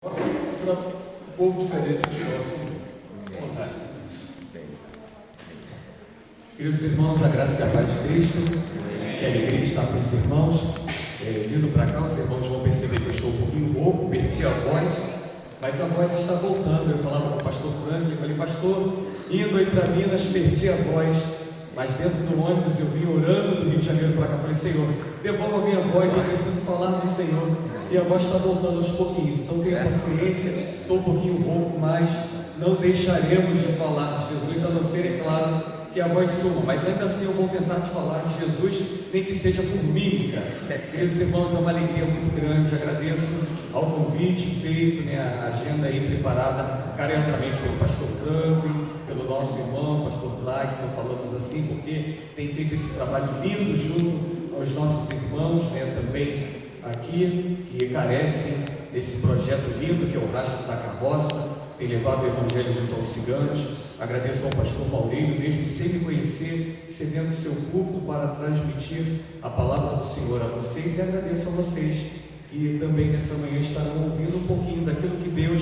Nossa, para um povo diferente de nós. Queridos irmãos, a graça e a paz de Cristo, que alegria estar com os irmãos. Vindo para cá, os irmãos vão perceber que eu estou um pouquinho rouco, perdi a voz, mas a voz está voltando. Eu falava com o pastor Franklin, falei, pastor, indo aí para Minas, perdi a voz, mas dentro do ônibus eu vim orando do Rio de Janeiro para cá, falei, Senhor, devolva a minha voz, eu preciso falar do Senhor, e a voz está voltando aos pouquinhos, então tenha paciência, estou um pouquinho rouco, mas não deixaremos de falar de Jesus, a não ser, é claro, que a voz suma, mas ainda assim eu vou tentar te falar de Jesus, nem que seja por mímica. Queridos irmãos, é uma alegria muito grande, agradeço ao convite feito, a agenda aí preparada carinhosamente pelo pastor Franklin, pelo nosso irmão, pastor Gladson, falamos assim, porque tem feito esse trabalho lindo junto aos nossos irmãos, também aqui, que carecem desse projeto lindo que é o Rastro da Carroça, tem levado o Evangelho junto aos ciganos. Agradeço ao pastor Maurílio, mesmo sem me conhecer, cedendo o seu culto para transmitir a palavra do Senhor a vocês, e agradeço a vocês que também nessa manhã estarão ouvindo um pouquinho daquilo que Deus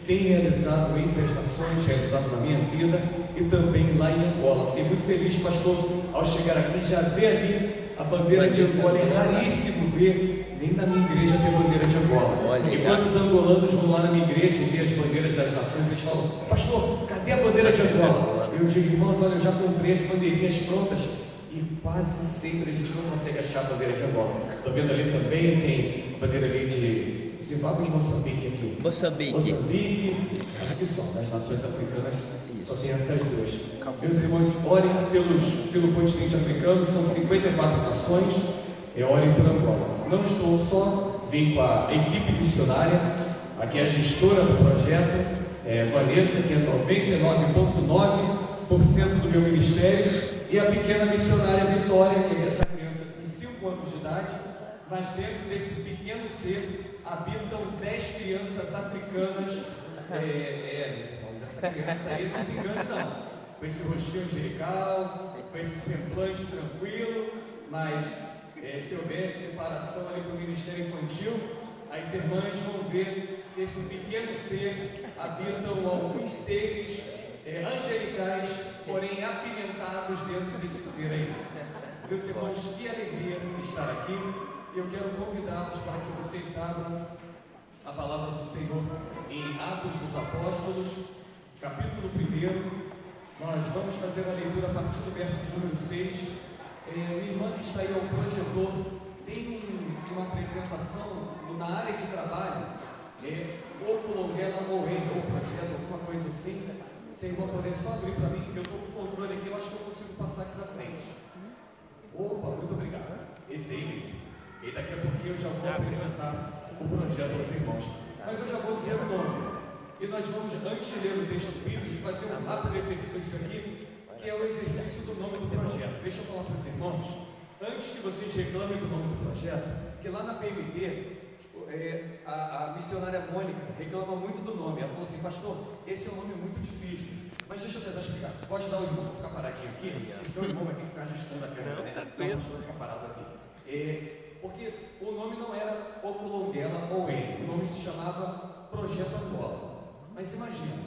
tem realizado entre as nações, realizado na minha vida e também lá em Angola. Fiquei muito feliz, pastor, ao chegar aqui, já ver ali a bandeira de Angola. É raríssimo ver, nem na minha igreja ter bandeira de Angola. E quando os angolanos vão lá na minha igreja e veem as bandeiras das nações, eles falam, pastor, cadê a bandeira de Angola? Eu digo, irmãos, olha, eu já comprei as bandeirinhas prontas e quase sempre a gente não consegue achar a bandeira de Angola. Estou vendo ali também, tem bandeira ali de Zimbábue e Moçambique aqui. Moçambique, acho que só, das nações africanas, só tem essas duas. Meus irmãos, orem pelo continente africano, são 54 nações, orem por Angola. Não estou só, vim com a equipe missionária, aqui é a gestora do projeto, Vanessa, que é 99,9% do meu ministério, e a pequena missionária Vitória, que é essa criança com 5 anos de idade, mas dentro desse pequeno ser habitam 10 crianças africanas. Meus irmãos, essa criança aí não se engane não, com esse rostinho angelical, com esse semblante tranquilo, mas se houver separação ali para o ministério infantil, as irmãs vão ver que esse pequeno ser habitam alguns seres angelicais, porém apimentados dentro desse ser aí. Meus irmãos, que alegria estar aqui. Eu quero convidá-los para que vocês abram a palavra do Senhor em Atos dos Apóstolos, capítulo 1. Nós vamos fazer a leitura a partir do verso número 6. Minha irmã que está aí ao projetor tem uma apresentação na área de trabalho, ou Colonguela ou ou projeto, alguma coisa assim. Se a irmã puder só abrir para mim, eu estou com o controle aqui, eu acho que eu consigo passar aqui na frente. Opa, muito obrigado. Esse aí mesmo. E daqui a pouquinho eu já vou apresentar o projeto aos irmãos. Mas eu já vou dizer o nome. E nós vamos, antes de ler o texto bíblico, fazer um rápido exercício aqui, que é o exercício do nome do projeto. Deixa eu falar para os irmãos, antes que vocês reclamem do nome do projeto, que lá na PMT, a missionária Mônica reclama muito do nome. Ela falou assim, pastor, esse é um nome muito difícil. Mas deixa eu tentar explicar. Pode dar o irmão para ficar paradinho aqui? Senão o irmão vai ter que ficar ajustando a câmera, né? Não, pastor, ficar parado aqui. Porque o nome não era Ocolonguela ou N, o nome se chamava Projeto Angola. Mas imagina,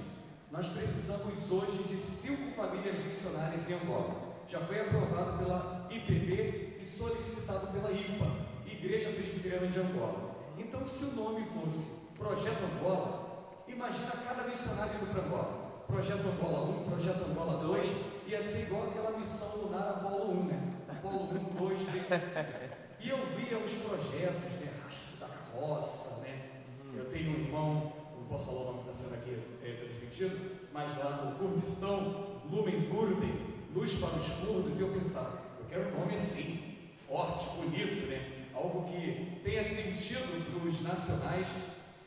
nós precisamos hoje de 5 famílias missionárias em Angola. Já foi aprovado pela IPB e solicitado pela IPA, Igreja Presbiteriana de Angola. Então, se o nome fosse Projeto Angola, imagina cada missionário indo para Angola. Projeto Angola 1, Projeto Angola 2, ia ser igual aquela missão lunar Apolo 1, né? Apolo 1, 2, 3. E eu via os projetos, Rastro da Carroça, Eu tenho um irmão, não posso falar o nome que está sendo aqui transmitido, mas lá no Kurdistão, Lumen Kurden, Luz para os Curdos, e eu pensava, eu quero um nome assim, forte, bonito, Algo que tenha sentido para os nacionais.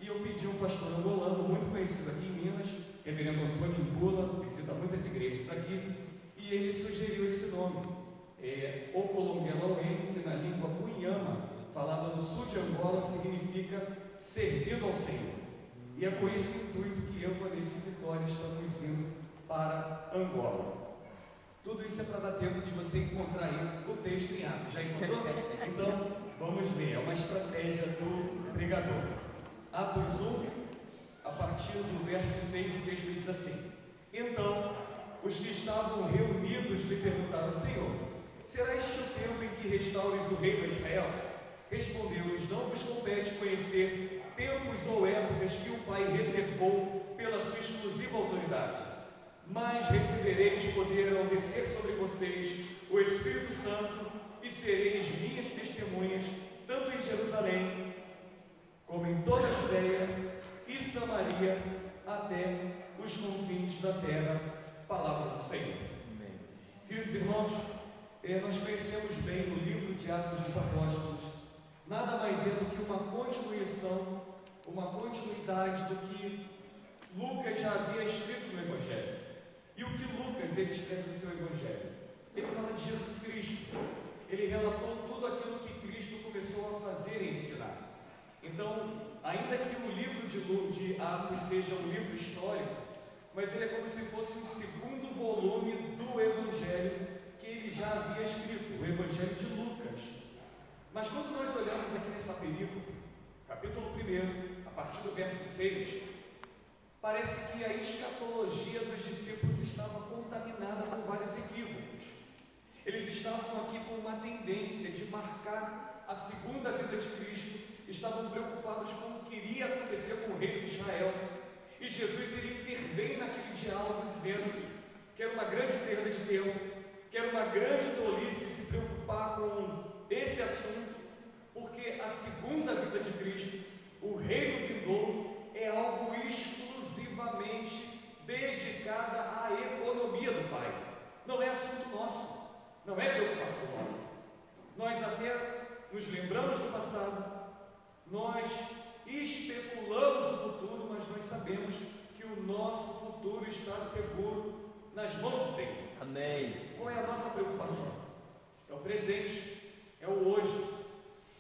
E eu pedi um pastor angolano, muito conhecido aqui em Minas, reverendo Antônio Imbula, visita muitas igrejas aqui, e ele sugeriu esse nome, Ocolonguela, que na língua cunhama, falada no sul de Angola, significa servindo ao Senhor. E é com esse intuito que eu, Vanessa e Vitória estamos indo para Angola. Tudo isso é para dar tempo de você encontrar aí o texto em Atos. Já encontrou? Então, vamos ler. É uma estratégia do pregador. Atos 1, verso 6, o texto diz assim: Então, os que estavam reunidos lhe perguntaram: Senhor, será este o tempo em que restaures o reino de Israel? Respondeu-lhes: Não vos compete conhecer tempos ou épocas que o Pai reservou pela sua exclusiva autoridade, mas recebereis poder ao descer sobre vocês o Espírito Santo, e sereis minhas testemunhas, tanto em Jerusalém, como em toda a Judeia e Samaria, até os confins da terra. Palavra do Senhor. Amém. Queridos irmãos, nós conhecemos bem o livro de Atos dos Apóstolos. Nada mais é do que uma continuação, uma continuidade do que Lucas já havia escrito no Evangelho. E o que Lucas ele escreve no seu Evangelho? Ele fala de Jesus Cristo. Ele relatou tudo aquilo que Cristo começou a fazer e ensinar. Então, ainda que o livro de Atos seja um livro histórico, mas ele é como se fosse um segundo volume do Evangelho que ele já havia escrito, o Evangelho de Lucas. Mas quando nós olhamos aqui nessa película, capítulo 1, a partir do verso 6, parece que a escatologia dos discípulos estava contaminada com vários equívocos. Eles estavam aqui com uma tendência de marcar a segunda vinda de Cristo, estavam preocupados com o que iria acontecer com o reino de Israel. E Jesus ele intervém naquele diálogo dizendo que era uma grande perda de tempo, que era uma grande tolice se preocupar com esse assunto, porque a segunda vinda de Cristo, o reino vindouro, é algo exclusivamente dedicado à economia do Pai. Não é assunto nosso, não é preocupação nossa. Nós até nos lembramos do passado, nós especulamos o futuro, mas nós sabemos que o nosso futuro está seguro nas mãos do Senhor. Amém. Qual é a nossa preocupação? É o presente, é o hoje.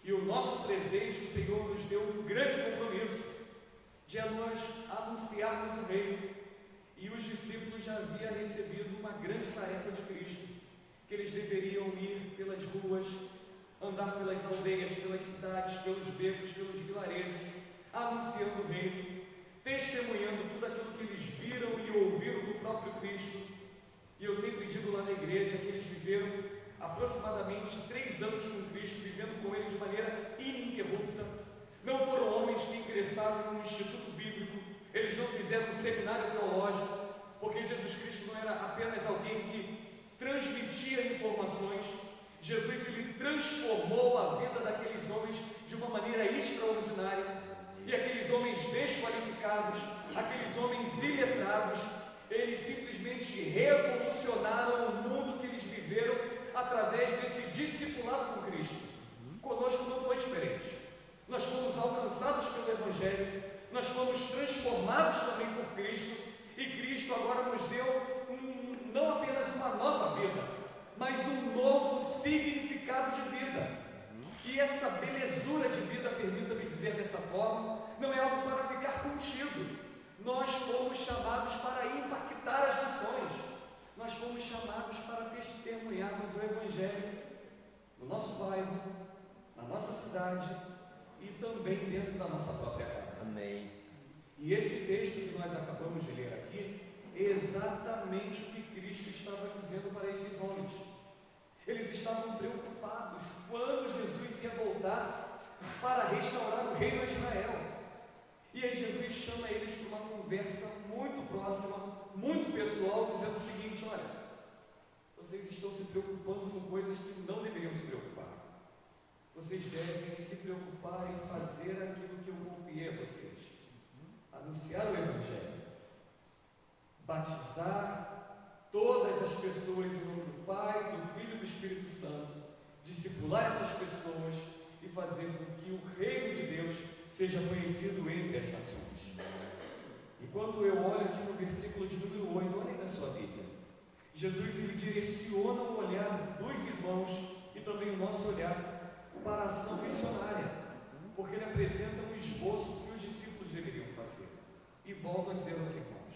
E o nosso presente, o Senhor nos deu um grande compromisso de nós anunciarmos o reino. E os discípulos já haviam recebido uma grande tarefa de Cristo, que eles deveriam ir pelas ruas, andar pelas aldeias, pelas cidades, pelos becos, pelos vilarejos, anunciando o reino, testemunhando tudo aquilo que eles viram e ouviram do próprio Cristo. E eu sempre digo lá na igreja que eles viveram aproximadamente 3 anos com Cristo, vivendo com Ele de maneira ininterrupta. Não foram homens que ingressaram no instituto bíblico, eles não fizeram um seminário teológico, porque Jesus Cristo não era apenas alguém que transmitia informações. Jesus ele transformou a vida daqueles homens de uma maneira extraordinária, e aqueles homens desqualificados, aqueles homens iletrados, eles simplesmente revolucionaram o mundo que eles viveram através desse discipulado com Cristo. Conosco não foi diferente. Nós fomos alcançados pelo Evangelho, nós fomos transformados também por Cristo, e Cristo agora nos deu não apenas uma nova vida, mas um novo significado de vida. E essa belezura de vida, permita-me dizer dessa forma, não é algo para ficar contido. Nós fomos chamados para impactar as nações. Nós fomos chamados para testemunharmos o Evangelho no nosso bairro, na nossa cidade e também dentro da nossa própria casa. Amém. E esse texto que nós acabamos de ler aqui é exatamente o que Cristo estava dizendo para esses homens. Eles estavam preocupados quando Jesus ia voltar para restaurar o reino de Israel. E aí Jesus chama eles para uma conversa muito próxima, muito pessoal, dizendo o seguinte: olha, vocês estão se preocupando com coisas que não deveriam se preocupar. Vocês devem se preocupar em fazer aquilo que eu confiei a vocês. Anunciar o Evangelho, batizar todas as pessoas em nome do Pai, do Filho e do Espírito Santo, discipular essas pessoas e fazer com que o reino de Deus seja conhecido entre as nações. E quando eu olho aqui no versículo de número 8, olhem na sua Bíblia, Jesus ele direciona o olhar dos irmãos e também o nosso olhar para a ação missionária, porque ele apresenta um esboço do que os discípulos deveriam fazer. E volto a dizer aos irmãos,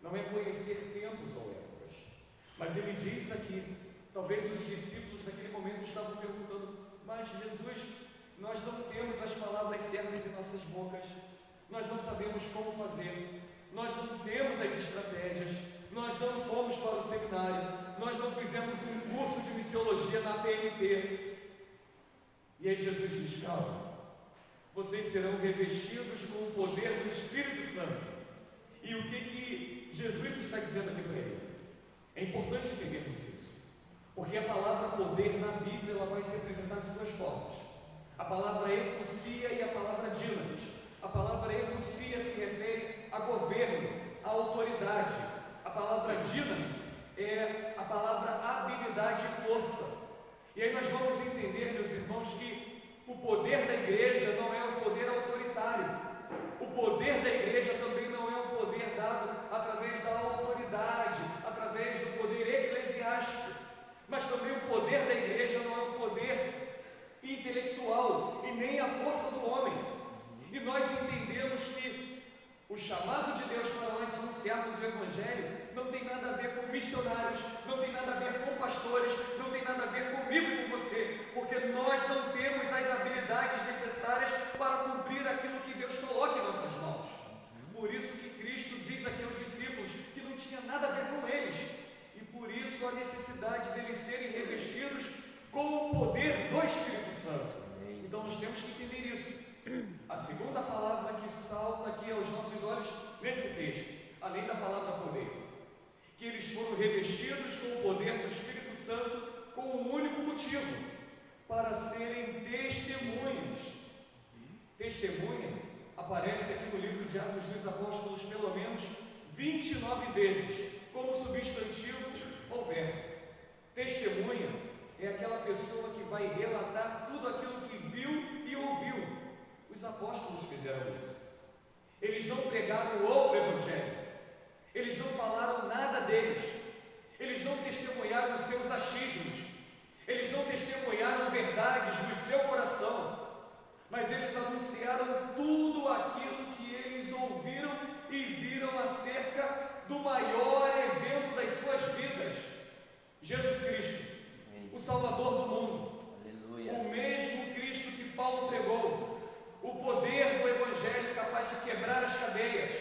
não é conhecer tempos ou épocas, mas ele diz aqui, talvez os discípulos naquele momento estavam perguntando: mas Jesus, nós não temos as palavras certas em nossas bocas, nós não sabemos como fazer, nós não temos as estratégias, nós não fomos para o seminário, nós não fizemos um curso de missiologia na PNT. E aí Jesus diz: calma, vocês serão revestidos com o poder do Espírito Santo. E o que Jesus está dizendo aqui para ele? É importante entendermos isso, porque a palavra poder na Bíblia ela vai ser apresentada de duas formas: a palavra exousia e a palavra dinamis. A palavra exousia se refere a governo, a autoridade. A palavra dinamis é a palavra habilidade e força. E aí nós vamos entender, meus irmãos, que o poder da igreja não é um poder autoritário. O poder da igreja também não é um poder dado através da autoridade, através do poder eclesiástico. Mas também o poder da igreja não é um poder intelectual e nem a força do homem. E nós entendemos que o chamado de Deus para nós anunciarmos o Evangelho não tem nada a ver com missionários, não tem nada a ver com pastores, não tem nada a ver comigo e com você, porque nós não temos as habilidades necessárias para cumprir aquilo que Deus coloca em nossas mãos. Por isso que Cristo diz aqui aos discípulos que não tinha nada a ver com eles, e por isso a necessidade deles serem revestidos com o poder do Espírito Santo. Então nós temos que entender isso. A segunda palavra que salta aqui aos nossos olhos nesse texto, além da palavra poder, que eles foram revestidos com o poder do Espírito Santo com um único motivo: para serem testemunhas. Testemunha aparece aqui no livro de Atos dos Apóstolos pelo menos 29 vezes, como substantivo ou verbo. Testemunha é aquela pessoa que vai relatar tudo aquilo que viu e ouviu. Os apóstolos fizeram isso. Eles não pregaram outro evangelho, eles não falaram nada deles, eles não testemunharam os seus achismos, eles não testemunharam verdades no seu coração, mas eles anunciaram tudo aquilo que eles ouviram e viram acerca do maior evento das suas vidas: Jesus Cristo, o Salvador do mundo. Aleluia. O mesmo Cristo que Paulo pregou, o poder do Evangelho capaz de quebrar as cadeias,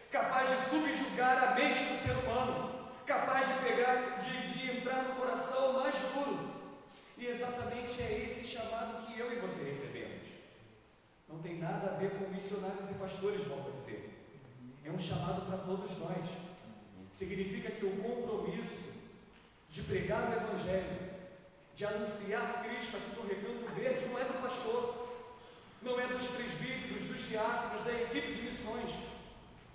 capaz de subjugar a mente do ser humano, capaz de entrar no coração mais duro. E exatamente é esse chamado que eu e você recebemos. Não tem nada a ver com missionários e pastores, volto a dizer. É um chamado para todos nós. Significa que o compromisso de pregar o Evangelho, de anunciar Cristo aqui no Recanto Verde, não é do pastor, não é dos presbíteros, dos diáconos, da equipe de missões,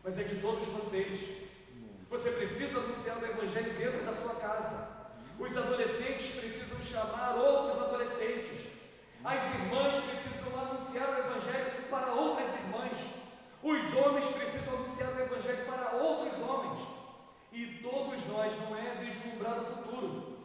mas é de todos vocês. Você precisa anunciar o Evangelho dentro da sua casa. Os adolescentes precisam chamar outros adolescentes. As irmãs precisam anunciar o Evangelho para outras irmãs. Os homens precisam anunciar o Evangelho para outros homens. E todos nós, não é vislumbrar o futuro,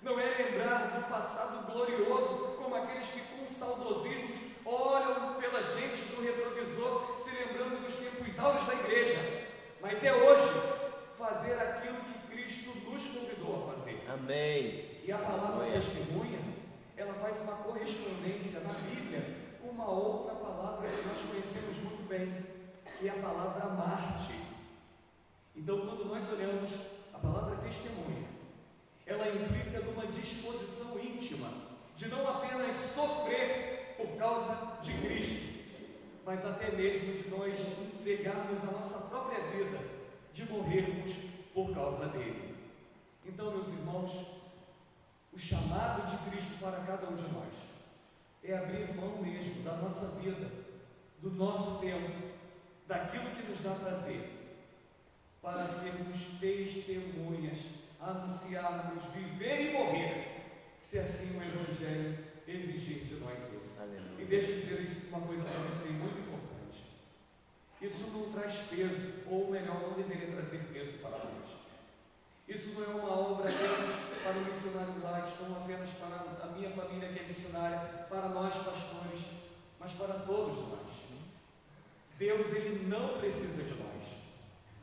não é lembrar do passado glorioso, como aqueles que com saudosismos olham pelas lentes do retrovisor, se lembrando dos tempos áureos da igreja, mas é hoje fazer aquilo que Cristo nos convidou a fazer. Amém. E a palavra testemunha, ela faz uma correspondência na Bíblia com uma outra palavra que nós conhecemos muito bem, que é a palavra Marte. Então, quando nós olhamos a palavra testemunha, ela implica numa disposição íntima de não apenas sofrer por causa de Cristo, mas até mesmo de nós entregarmos a nossa própria vida, de morrermos por causa dele. Então, meus irmãos, o chamado de Cristo para cada um de nós é abrir mão mesmo da nossa vida, do nosso tempo, daquilo que nos dá prazer, para sermos testemunhas, anunciarmos, viver e morrer, se assim o Evangelho exigir de nós isso. Aleluia. E deixa eu dizer isso, uma coisa para você muito importante: isso não traz peso, ou melhor, não deveria trazer peso para nós. Isso não é uma obra apenas para o missionário Gladstone, não apenas para a minha família que é missionária, para nós pastores, mas para todos nós. Deus, Ele não precisa de nós.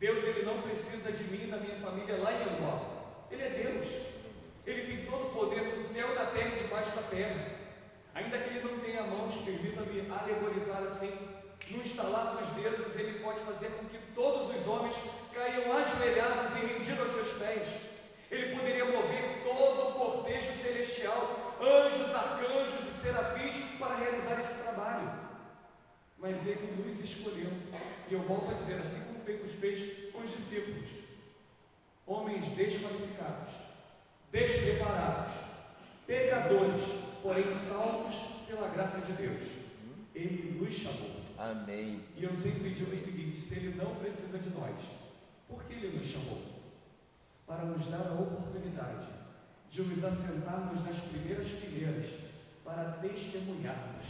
Deus, Ele não precisa de mim e da minha família lá em Angola. Ele é Deus. Ele tem todo o poder no céu, na terra e debaixo da terra. Ainda que Ele não tenha mãos, permita-me alegorizar assim, no estalar dos dedos, Ele pode fazer com que todos os homens caiam ajoelhados e rendidos aos seus pés. Ele poderia mover todo o cortejo celestial, anjos, arcanjos e serafins, para realizar esse trabalho. Mas Ele nos escolheu, e eu volto a dizer, assim como fez com os discípulos, homens desqualificados, despreparados, pecadores, porém salvos pela graça de Deus. Ele nos chamou. Amém. E eu sempre digo o seguinte: se Ele não precisa de nós, por que Ele nos chamou? Para nos dar a oportunidade de nos assentarmos nas primeiras fileiras, para testemunharmos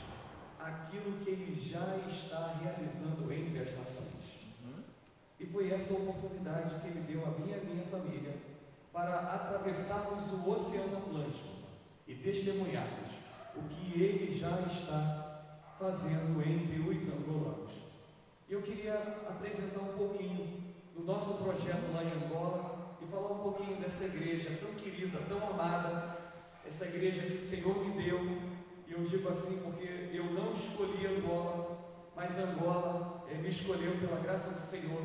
aquilo que Ele já está realizando entre as nações. E foi essa oportunidade que Ele deu a mim e a minha família, para atravessarmos o Oceano Atlântico e testemunharmos o que Ele já está fazendo entre os angolanos. E eu queria apresentar um pouquinho do nosso projeto lá em Angola e falar um pouquinho dessa igreja tão querida, tão amada, essa igreja que o Senhor me deu. E eu digo assim porque eu não escolhi Angola, mas Angola me escolheu pela graça do Senhor,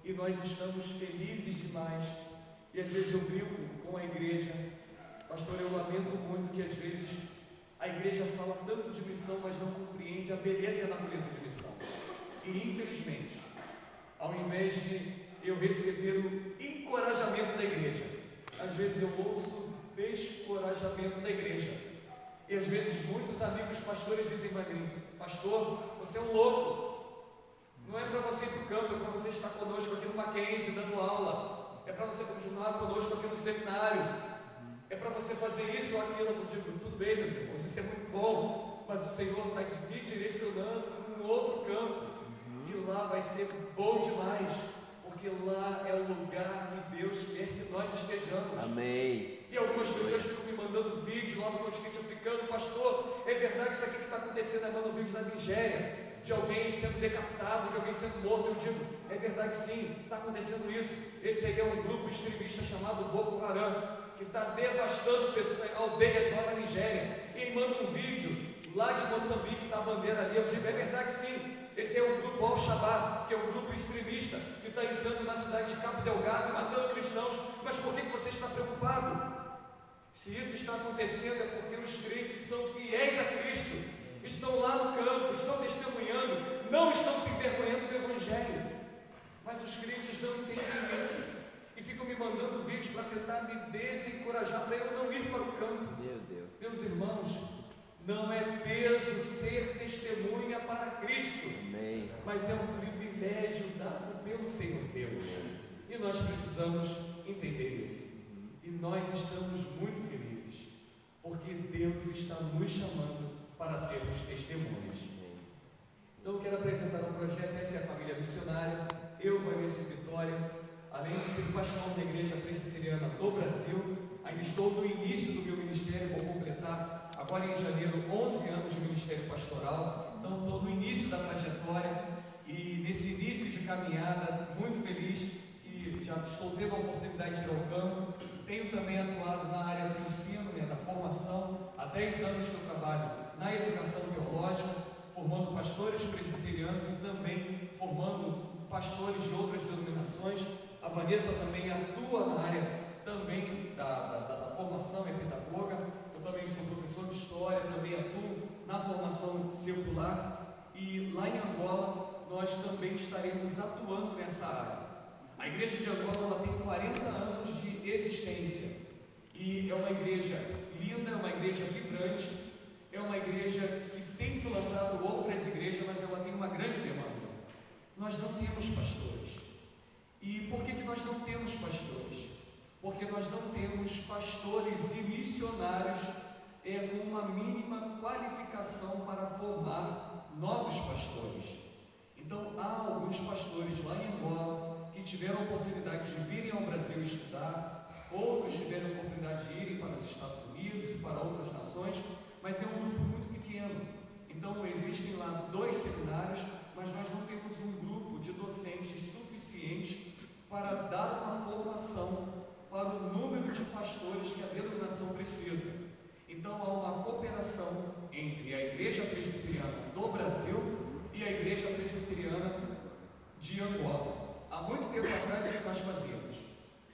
e nós estamos felizes demais. E às vezes eu brinco com a igreja, pastor, eu lamento muito que às vezes a igreja fala tanto de missão, mas não compreende a beleza e a natureza de missão. E infelizmente, ao invés de eu receber o encorajamento da igreja, às vezes eu ouço descorajamento da igreja. E às vezes muitos amigos pastores dizem para mim: pastor, você é um louco, não é para você ir para o campo, é para você estar conosco aqui no Mackenzie dando aula, é para você continuar conosco aqui no seminário, é para você fazer isso ou aquilo. Eu digo: tudo bem, meus irmãos, isso é muito bom, mas o Senhor está me direcionando para um outro campo, e lá vai ser bom demais, porque lá é o lugar que Deus quer que nós estejamos. Amém. E algumas pessoas ficam me mandando vídeo lá do continente africano: pastor, é verdade isso aqui que está acontecendo agora no vídeo da Nigéria, de alguém sendo decapitado, de alguém sendo morto? Eu digo: é verdade sim, está acontecendo isso. Esse aí é um grupo extremista chamado Boko Haram, que está devastando aldeias lá na Nigéria. E ele manda um vídeo lá de Moçambique, está a bandeira ali. Eu digo: é verdade sim, esse é o grupo Al-Shabaab, que é um grupo extremista que está entrando na cidade de Cabo Delgado e matando cristãos. Mas por que você está preocupado? Se isso está acontecendo é porque os crentes são fiéis a Cristo, estão lá no campo, estão testemunhando, não estão se envergonhando do Evangelho. Mas os crentes não entendem isso e ficam me mandando vídeos para tentar me desencorajar, para eu não ir para o campo. Meu Deus. Meus irmãos, não é peso ser testemunha para Cristo. Amém. Mas é um privilégio dado pelo Senhor Deus. E nós precisamos entender isso. E nós estamos muito felizes, porque Deus está nos chamando para sermos testemunhas. Então eu quero apresentar um projeto. Essa é a família missionária. Eu, Vanessa Vitória, além de ser pastor da Igreja Presbiteriana do Brasil, ainda estou no início do meu ministério. Vou completar agora em janeiro 11 anos de ministério pastoral. Então estou no início da trajetória, e nesse início de caminhada, muito feliz que já estou tendo a oportunidade de ir ao campo. Tenho também atuado na área do ensino, da formação. Há 10 anos que eu trabalho na educação teológica, formando pastores presbiterianos e também formando pastores de outras denominações. A Vanessa também atua na área também da formação, é pedagoga. Eu também sou professor de história, também atuo na formação circular. E lá em Angola nós também estaremos atuando nessa área. A igreja de Angola ela tem 40 anos de existência, e é uma igreja linda, é uma igreja vibrante, é uma igreja que tem plantado outras igrejas, mas ela tem uma grande demanda. Nós não temos pastores. E por que nós não temos pastores? Porque nós não temos pastores e missionários com uma mínima qualificação para formar novos pastores. Então há alguns pastores lá em Angola que tiveram a oportunidade de virem ao Brasil estudar, outros tiveram a oportunidade de irem para os Estados Unidos e para outras nações, mas é um grupo muito pequeno. Então existem lá 2 seminários, mas nós não temos um grupo de docentes suficiente para dar uma formação para o número de pastores que a denominação precisa. Então há uma cooperação entre a Igreja Presbiteriana do Brasil e a Igreja Presbiteriana de Angola. Há muito tempo atrás, o que nós fazíamos?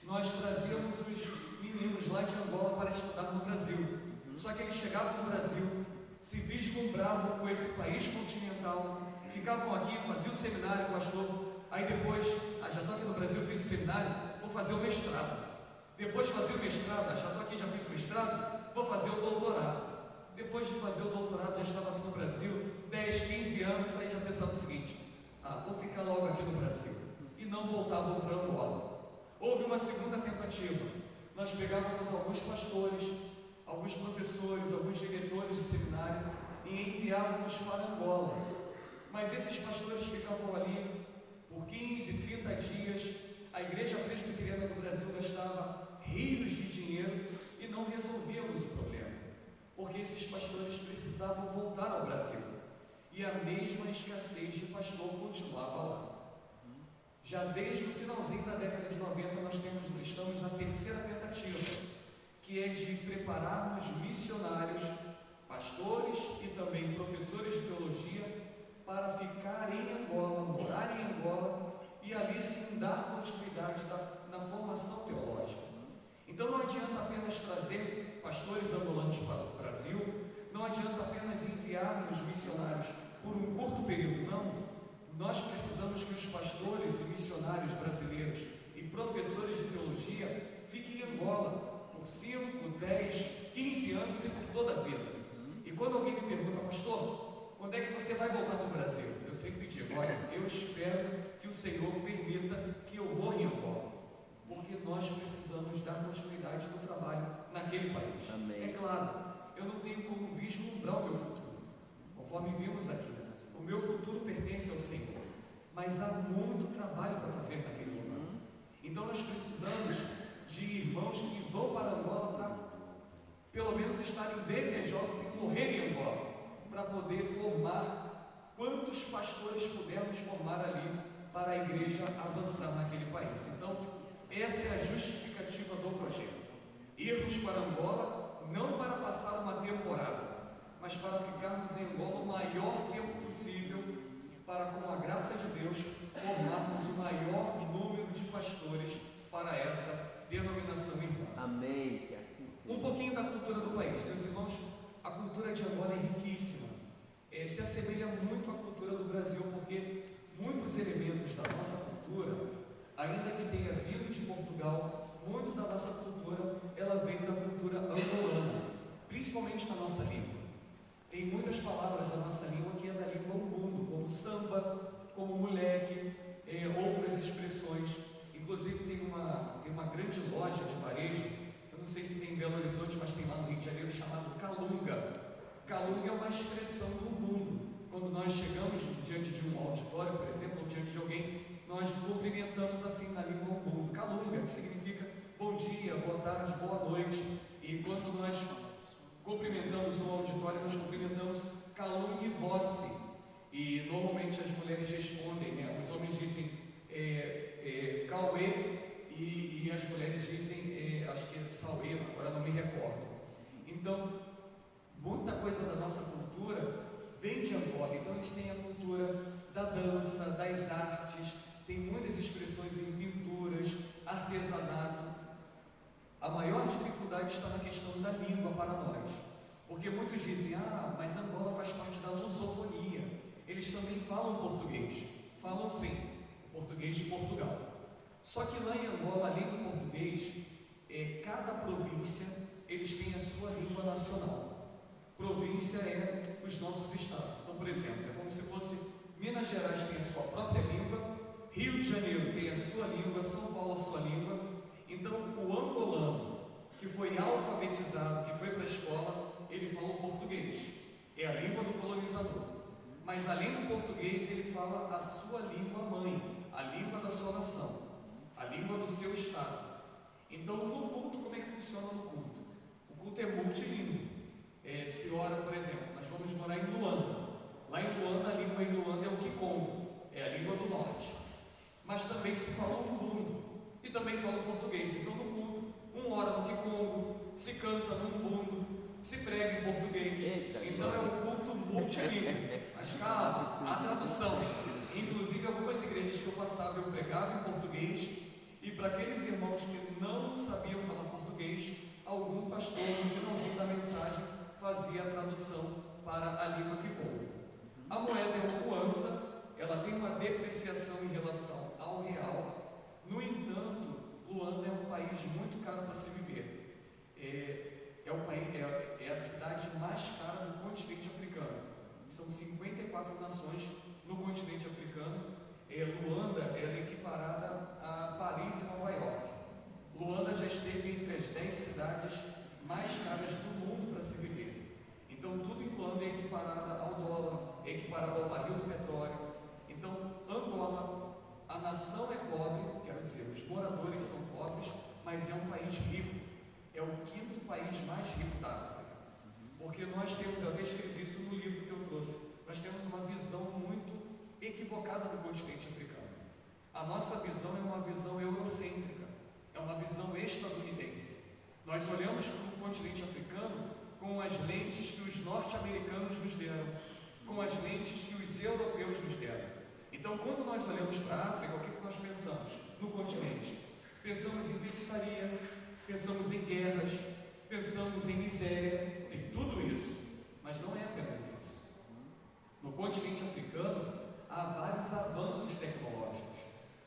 Nós trazíamos os meninos lá de Angola para estudar no Brasil. Só que eles chegavam no Brasil, se vislumbravam com esse país continental, ficavam aqui, faziam o seminário, pastor. Aí depois, já estou aqui no Brasil, fiz o seminário, vou fazer o mestrado. Depois de fazer o mestrado, já estou aqui, já fiz o mestrado, vou fazer o doutorado. Depois de fazer o doutorado, já estava aqui no Brasil, 10, 15 anos, aí já pensava o seguinte: vou ficar logo aqui no Brasil. E não voltavam para Angola. Houve uma segunda tentativa. Nós pegávamos alguns pastores, alguns professores, alguns diretores de seminário e enviávamos para Angola. Mas esses pastores ficavam ali por 15, 30 dias. A Igreja Presbiteriana do Brasil gastava rios de dinheiro e não resolvíamos o problema, porque esses pastores precisavam voltar ao Brasil e a mesma escassez de pastor continuava lá. Já desde o finalzinho da década de 90 nós estamos na terceira tentativa, que é de prepararmos missionários, pastores e também professores de teologia para ficar em Angola, morar em Angola e ali sim dar continuidade na formação teológica. Então não adianta apenas trazer pastores angolanos para o Brasil, não adianta apenas enviarmos missionários por um curto período, não. Nós precisamos que os pastores e missionários brasileiros e professores de teologia fiquem em Angola por 5, 10, 15 anos e por toda a vida. E quando alguém me pergunta: pastor, quando é que você vai voltar para o Brasil? Eu sempre digo: olha, eu espero que o Senhor permita que eu morra em Angola, porque nós precisamos dar continuidade no trabalho naquele país. Amém. É claro, eu não tenho como vislumbrar o meu futuro, conforme vimos aqui. O meu futuro pertence ao Senhor, mas há muito trabalho para fazer naquele lugar. Então nós precisamos de irmãos que vão para Angola para pelo menos estarem desejosos em morrer em Angola, para poder formar quantos pastores pudermos formar ali para a igreja avançar naquele país. Então essa é a justificativa do projeto: irmos para Angola não para passar uma temporada, mas para ficarmos em Angola o maior tempo possível, para, com a graça de Deus, formarmos o maior número de pastores para essa denominação irmã. Amém. Que assim seja. Um pouquinho da cultura do país, meus irmãos. A cultura de Angola é riquíssima, se assemelha muito à cultura do Brasil, porque muitos elementos da nossa cultura, ainda que tenha vindo de Portugal, muito da nossa cultura, ela vem da cultura angolana, principalmente na nossa língua. Tem muitas palavras da nossa língua que é da língua umbundo, como samba, como moleque, outras expressões. Inclusive tem uma grande loja de varejo, eu não sei se tem em Belo Horizonte, mas tem lá no Rio de Janeiro, chamado Calunga. Calunga é uma expressão do umbundo. Quando nós chegamos diante de um auditório, por exemplo, ou diante de alguém, nós cumprimentamos assim na língua umbundo. Calunga, que significa bom dia, boa tarde, boa noite. E quando nós cumprimentamos no auditório, nós cumprimentamos Calunga e Vosse. E normalmente as mulheres respondem, né? Os homens dizem Cauê e as mulheres dizem, acho que é Sauê, agora não me recordo. Então, muita coisa da nossa cultura vem de Angola. Então eles têm a cultura da dança, das artes, tem muitas expressões em pinturas, artesanato. A maior dificuldade está na questão da língua para nós, porque muitos dizem: mas Angola faz parte da lusofonia, eles também falam português. Falam sim, português de Portugal. Só que lá em Angola, além do português, cada província eles têm a sua língua nacional. Província é os nossos estados. Então, por exemplo, é como se fosse Minas Gerais tem a sua própria língua, Rio de Janeiro tem a sua língua, São Paulo a sua língua. Então, o angolano que foi alfabetizado, que foi para a escola, ele fala o português, é a língua do colonizador. Mas além do português, ele fala a sua língua mãe, a língua da sua nação, a língua do seu estado. Então, no culto, como é que funciona no culto? O culto é multilíngue. Se ora, por exemplo, nós vamos morar em Luanda. Lá em Luanda, a língua em Luanda é o Kikongo, é a língua do norte. Mas também se fala o Umbundo e também fala o português. Então, no culto, um ora no Kikongo, se canta no Umbundo, se prega em português. Eita, então, é um culto multilíngue, mas calma, a tradução. Inclusive, algumas igrejas que eu passava, eu pregava em português, e para aqueles irmãos que não sabiam falar português, algum pastor, no finalzinho da mensagem, fazia a tradução para a língua que coube. A moeda é o Kwanza, ela tem uma depreciação em relação ao real. No entanto, Luanda é um país muito caro para se viver. É a cidade mais cara do continente africano. São 54 nações no continente africano. Luanda é equiparada a Paris e Nova York. Luanda já esteve entre as 10 cidades mais caras do mundo para se viver. Então, tudo em Luanda é equiparado ao dólar, é equiparado ao barril do petróleo. Então, Angola, a nação é pobre, quero dizer, os moradores são pobres, mas é um país rico. É o 5º país mais rico da África. Porque nós temos, eu até escrevi isso no livro que eu trouxe, nós temos uma visão muito equivocada do continente africano. A nossa visão é uma visão eurocêntrica, é uma visão estadunidense. Nós olhamos para o continente africano com as lentes que os norte-americanos nos deram, com as lentes que os europeus nos deram. Então, quando nós olhamos para a África, o que nós pensamos no continente? Pensamos em feitiçaria, pensamos em guerras, pensamos em miséria, tem tudo isso, mas não é apenas isso. No continente africano, há vários avanços tecnológicos.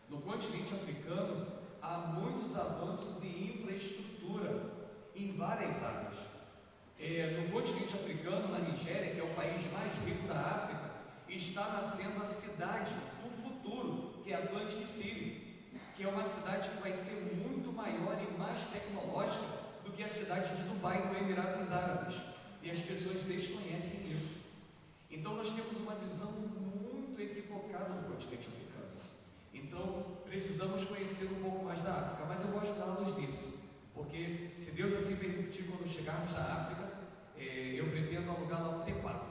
No continente africano, há muitos avanços em infraestrutura, em várias áreas. No continente africano, na Nigéria, que é o país mais rico da África, está nascendo a cidade do futuro, que é Atlantic City, que é uma cidade que vai ser muito maior e mais tecnológica do que a cidade de Dubai, no Emirados Árabes, e as pessoas desconhecem isso. Então nós temos uma visão muito equivocada do continente africano. Então precisamos conhecer um pouco mais da África, mas eu vou ajudá-los nisso, porque se Deus assim permitir, quando chegarmos na África, eu pretendo alugar lá um T4.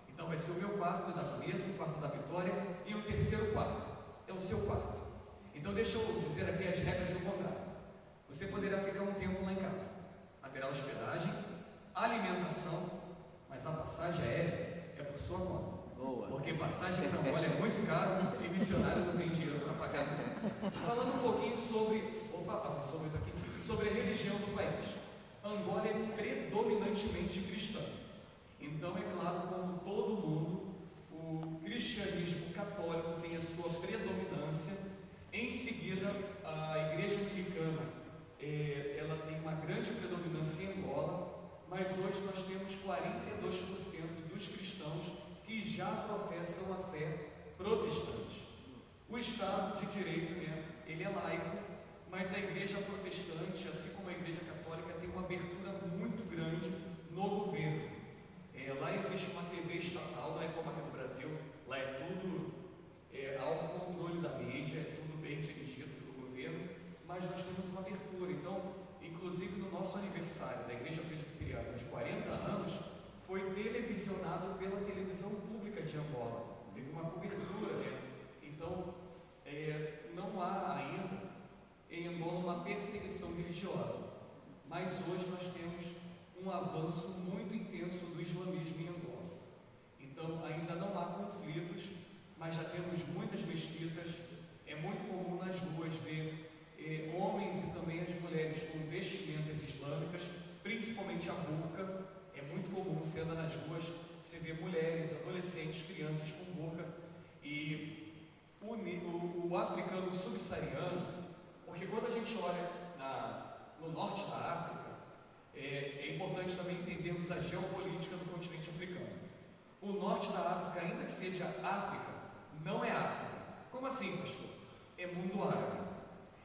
Então vai ser o meu quarto da Vanessa, o quarto da Vitória e o terceiro quarto, é o seu quarto. Então deixa eu dizer aqui as regras do contrato. Você poderá ficar um tempo lá em casa. Haverá hospedagem, alimentação, mas a passagem aérea é por sua conta. Boa. Porque passagem para Angola é muito caro e missionário não tem dinheiro para pagar. Falando um pouquinho sobre a religião do país. Angola é predominantemente cristã. Então, é claro, como todo mundo, o cristianismo católico tem a sua predominância. Em seguida, a igreja anglicana, ela tem uma grande predominância em Angola, mas hoje nós temos 42% dos cristãos que já professam a fé protestante. O Estado de Direito, ele é laico, mas a igreja protestante, assim como a igreja católica, tem uma abertura muito grande no governo. Lá existe uma TV estatal, não é como aqui no Brasil, lá é tudo ao controle da mídia, é tudo bem dirigido pelo governo, mas nós temos uma abertura. Então, inclusive no nosso aniversário da Igreja Presbiteriana de 40 anos, foi televisionado pela televisão pública de Angola, teve uma cobertura, Então, não há ainda em Angola uma perseguição religiosa, mas hoje nós temos um avanço muito intenso do islamismo em Angola. Então, ainda não há conflitos, mas já temos muitas mesquitas. É muito comum nas ruas ver homens e também as mulheres com vestimentas islâmicas, principalmente a burca. É muito comum, você anda nas ruas, você vê mulheres, adolescentes, crianças com burca. E o africano subsaariano, porque quando a gente olha no norte da África, é importante também entendermos a geopolítica do continente africano. O norte da África, ainda que seja África, não é África. Como assim, pastor? É mundo árabe.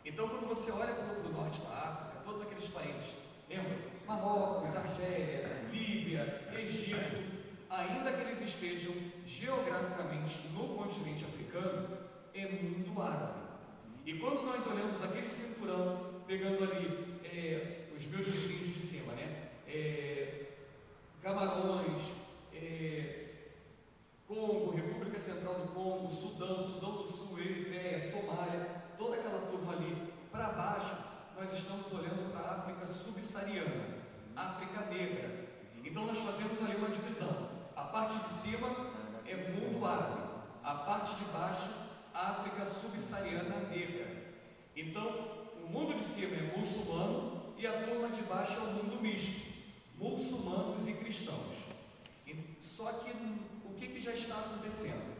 Então, quando você olha para o norte da África, todos aqueles países, lembra? Marrocos, Argélia, Líbia, Egito, ainda que eles estejam geograficamente no continente africano, é mundo árabe. E quando nós olhamos aquele cinturão, pegando ali os meus vizinhos de cima, Camarões, Congo, República Central do Congo, Sudão do Sul, Eritreia, Somália, toda aquela turma ali, para baixo, nós estamos olhando para a África subsaariana, África negra. Então nós fazemos ali uma divisão. A parte de cima muçulmano e a turma de baixo é o mundo misto, muçulmanos e cristãos. Só que o que já está acontecendo?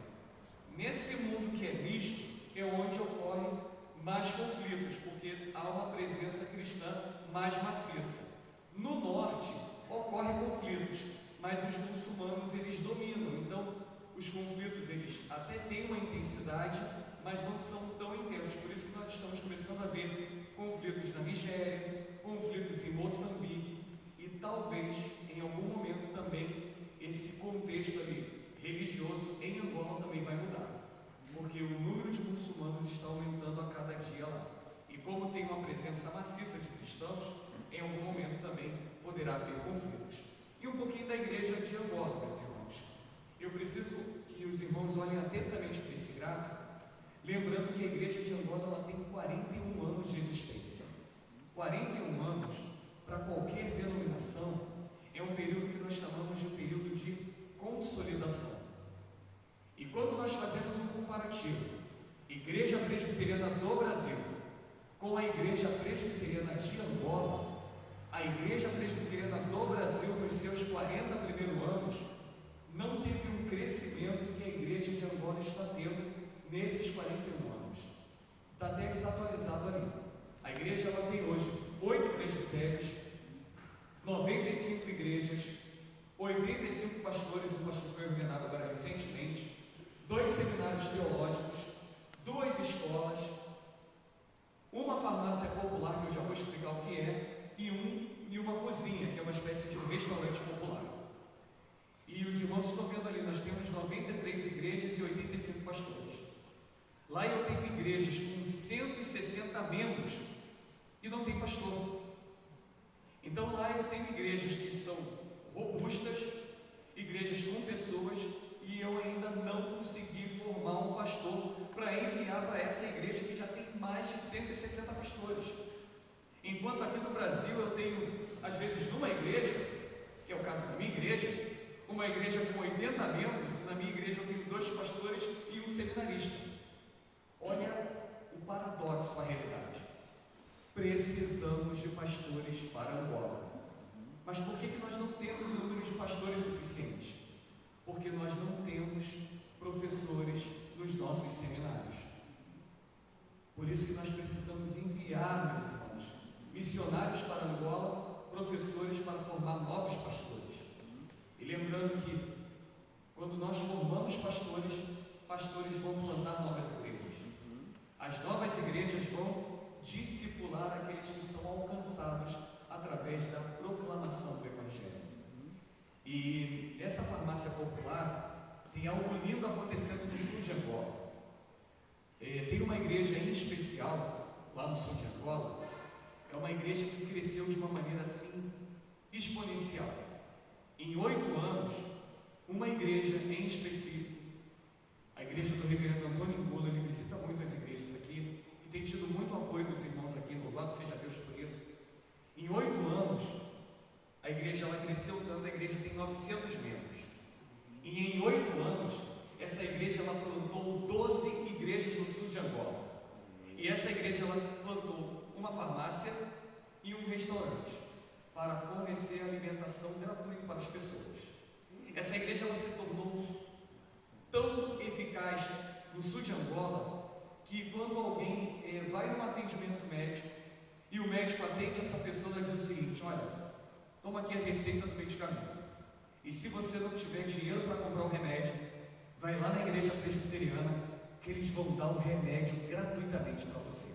Nesse mundo que é misto é onde ocorrem mais conflitos, porque há uma presença cristã mais maciça. No norte ocorrem conflitos, mas os muçulmanos eles dominam, então os conflitos eles até têm uma intensidade, mas não são tão intensos. Por isso que nós estamos começando a ver conflitos na Nigéria, conflitos em Moçambique e talvez em algum momento também esse contexto ali religioso em Angola também vai mudar, porque o número de muçulmanos está aumentando a cada dia lá. E como tem uma presença maciça de cristãos, em algum momento também poderá haver conflitos. E um pouquinho da igreja de Angola, meus irmãos. Eu preciso que os irmãos olhem atentamente para esse gráfico, lembrando que a igreja de Angola ela tem 41 anos de existência. 41 anos, para qualquer denominação, é um período que nós chamamos de um período de consolidação. E quando nós fazemos um comparativo, Igreja Presbiteriana do Brasil com a Igreja Presbiteriana de Angola, a Igreja Presbiteriana do Brasil, nos seus 40 primeiros anos, não teve um crescimento que a Igreja de Angola está tendo nesses 41 anos. Está até desatualizado ali. A igreja ela tem hoje 8 presbitérios, 95 igrejas, 85 pastores, um pastor foi ordenado agora recentemente, 2 seminários teológicos, 2 escolas, uma farmácia popular, que eu já vou explicar o que é, e uma cozinha, que é uma espécie de um restaurante popular. E os irmãos estão vendo ali, nós temos 93 igrejas e 85 pastores. Lá eu tenho igrejas com 160 membros e não tem pastor. Então lá eu tenho igrejas que são robustas, igrejas com pessoas, e eu ainda não consegui formar um pastor para enviar para essa igreja que já tem mais de 160 pastores. Enquanto aqui no Brasil eu tenho, às vezes, numa igreja, que é o caso da minha igreja, uma igreja com 80 membros, e na minha igreja eu tenho 2 pastores e um seminarista. Olha o paradoxo, a realidade. Precisamos de pastores para Angola. Mas por que nós não temos o número de pastores suficiente? Porque nós não temos professores nos nossos seminários. Por isso que nós precisamos enviar, meus irmãos, missionários para Angola, professores para formar novos pastores. E lembrando que, quando nós formamos pastores, pastores vão plantar novas igrejas. As novas igrejas vão discipular aqueles que são alcançados através da proclamação do Evangelho. E essa farmácia popular tem algo lindo acontecendo no sul de Angola. Tem uma igreja em especial, lá no sul de Angola, é uma igreja que cresceu de uma maneira assim, exponencial. Em 8 anos, uma igreja em específico, a igreja do reverendo Antônio Ngula, ele visita muito as igrejas aqui, e tem tido muito apoio dos irmãos aqui, louvado seja Deus por isso. Em 8 anos, a igreja ela cresceu tanto, a igreja tem 900 membros. E em 8 anos, essa igreja ela plantou 12 igrejas no sul de Angola. E essa igreja ela plantou uma farmácia e um restaurante para fornecer alimentação gratuita para as pessoas. Essa igreja ela se tornou tão eficaz no sul de Angola que quando alguém vai num atendimento médico e o médico atende essa pessoa, ela diz o seguinte: olha, toma aqui a receita do medicamento, e se você não tiver dinheiro para comprar o remédio, vai lá na igreja presbiteriana que eles vão dar o remédio gratuitamente para você.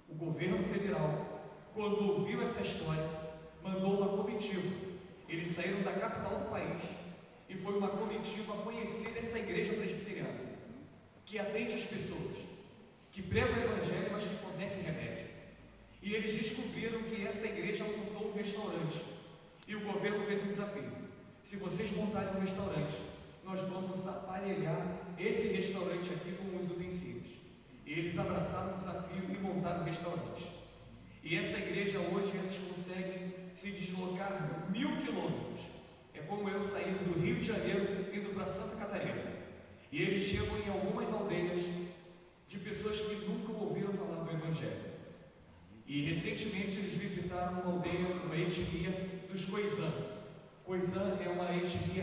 O governo federal, quando ouviu essa história, mandou uma comitiva. Eles saíram da capital do país e foi uma comitiva conhecer essa igreja presbiteriana que atende as pessoas, que prega o Evangelho, mas que fornece remédio. E eles descobriram que essa igreja montou um restaurante, e o governo fez um desafio: se vocês montarem um restaurante, nós vamos aparelhar esse restaurante aqui com os utensílios. E eles abraçaram o desafio e montaram o restaurante. E essa igreja hoje, eles conseguem se deslocar 1000 quilômetros. É como eu sair do Rio de Janeiro indo para Santa Catarina. E eles chegam em algumas aldeias de pessoas que nunca ouviram falar do Evangelho. E recentemente eles visitaram uma aldeia, uma etnia dos Khoisan. Khoisan é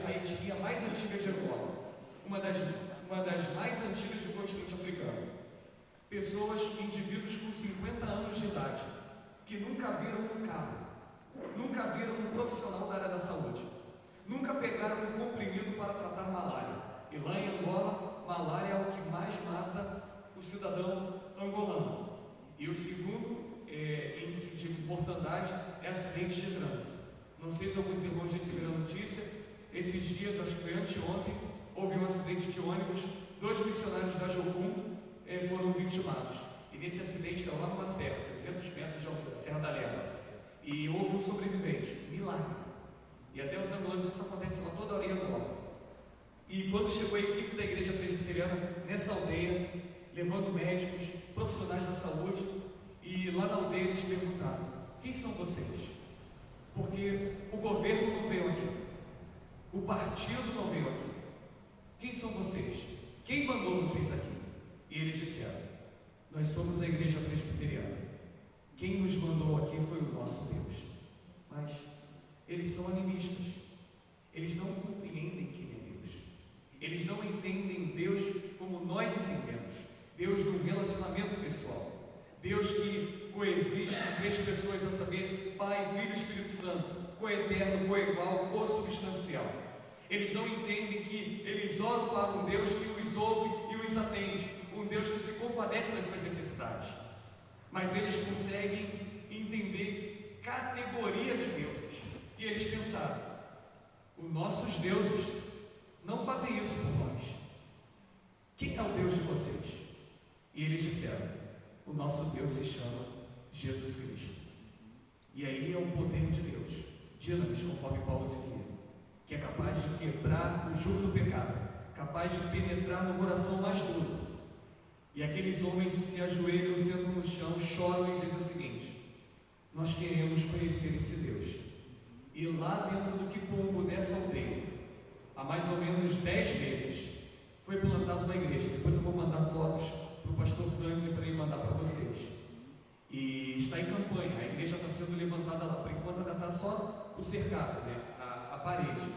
a etnia mais antiga de Angola, uma das mais antigas do continente africano. Pessoas, indivíduos com 50 anos de idade, que nunca viram um carro, nunca viram um profissional da área da saúde, nunca pegaram um comprimido para tratar malária. E lá em Angola, malária é o que mais mata o cidadão angolano. E o segundo índice de mortandade é acidente de trânsito. Não sei se alguns irmãos receberam a notícia, esses dias, acho que foi anteontem, houve um acidente de ônibus, 2 missionários da Jocum foram vitimados. E nesse acidente estava lá numa serra, 300 metros de altura, Serra da Lema. E houve um sobrevivente, milagre. E até os angolanos, isso acontece lá toda hora em Angola. E quando chegou a equipe da igreja presbiteriana nessa aldeia, levando médicos, profissionais da saúde, e lá na aldeia eles perguntaram: quem são vocês? Porque o governo não veio aqui, o partido não veio aqui. Quem são vocês? Quem mandou vocês aqui? E eles disseram: nós somos a igreja presbiteriana. Quem nos mandou aqui foi o nosso Deus. Mas eles são animistas. Eles não compreendem quem é Deus. Eles não entendem Deus como nós entendemos. Deus no relacionamento pessoal. Deus que coexiste em 3 pessoas, a saber, Pai, Filho e Espírito Santo, coeterno, coegual, consubstancial. Eles não entendem que eles oram para um Deus que os ouve e os atende, um Deus que se compadece das suas necessidades. Mas eles conseguem entender categoria de deuses. E eles pensaram: os nossos deuses não fazem isso por nós. Quem é o Deus de vocês? E eles disseram: o nosso Deus se chama Jesus Cristo. E aí é o poder de Deus, dinamis, conforme Paulo dizia, que é capaz de quebrar o jugo do pecado, capaz de penetrar no coração mais duro. E aqueles homens se ajoelham, sentam no chão, choram e dizem o seguinte: nós queremos conhecer esse Deus. E lá dentro do quipombo dessa aldeia, há mais ou menos 10 meses, foi plantada uma igreja. Depois eu vou mandar fotos para o pastor Franklin para ele mandar para vocês. E está em campanha, a igreja está sendo levantada lá. Por enquanto ainda está só o cercado, né? a parede.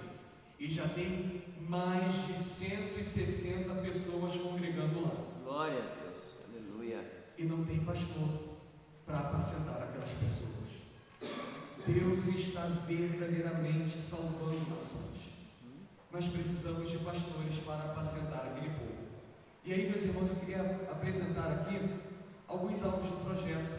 E já tem mais de 160 pessoas congregando lá. Glória a Deus, aleluia. E não tem pastor para apacentar aquelas pessoas. Deus está verdadeiramente salvando nações. Mas precisamos de pastores para apacentar aquele povo. E aí, meus irmãos, eu queria apresentar aqui alguns alvos do projeto.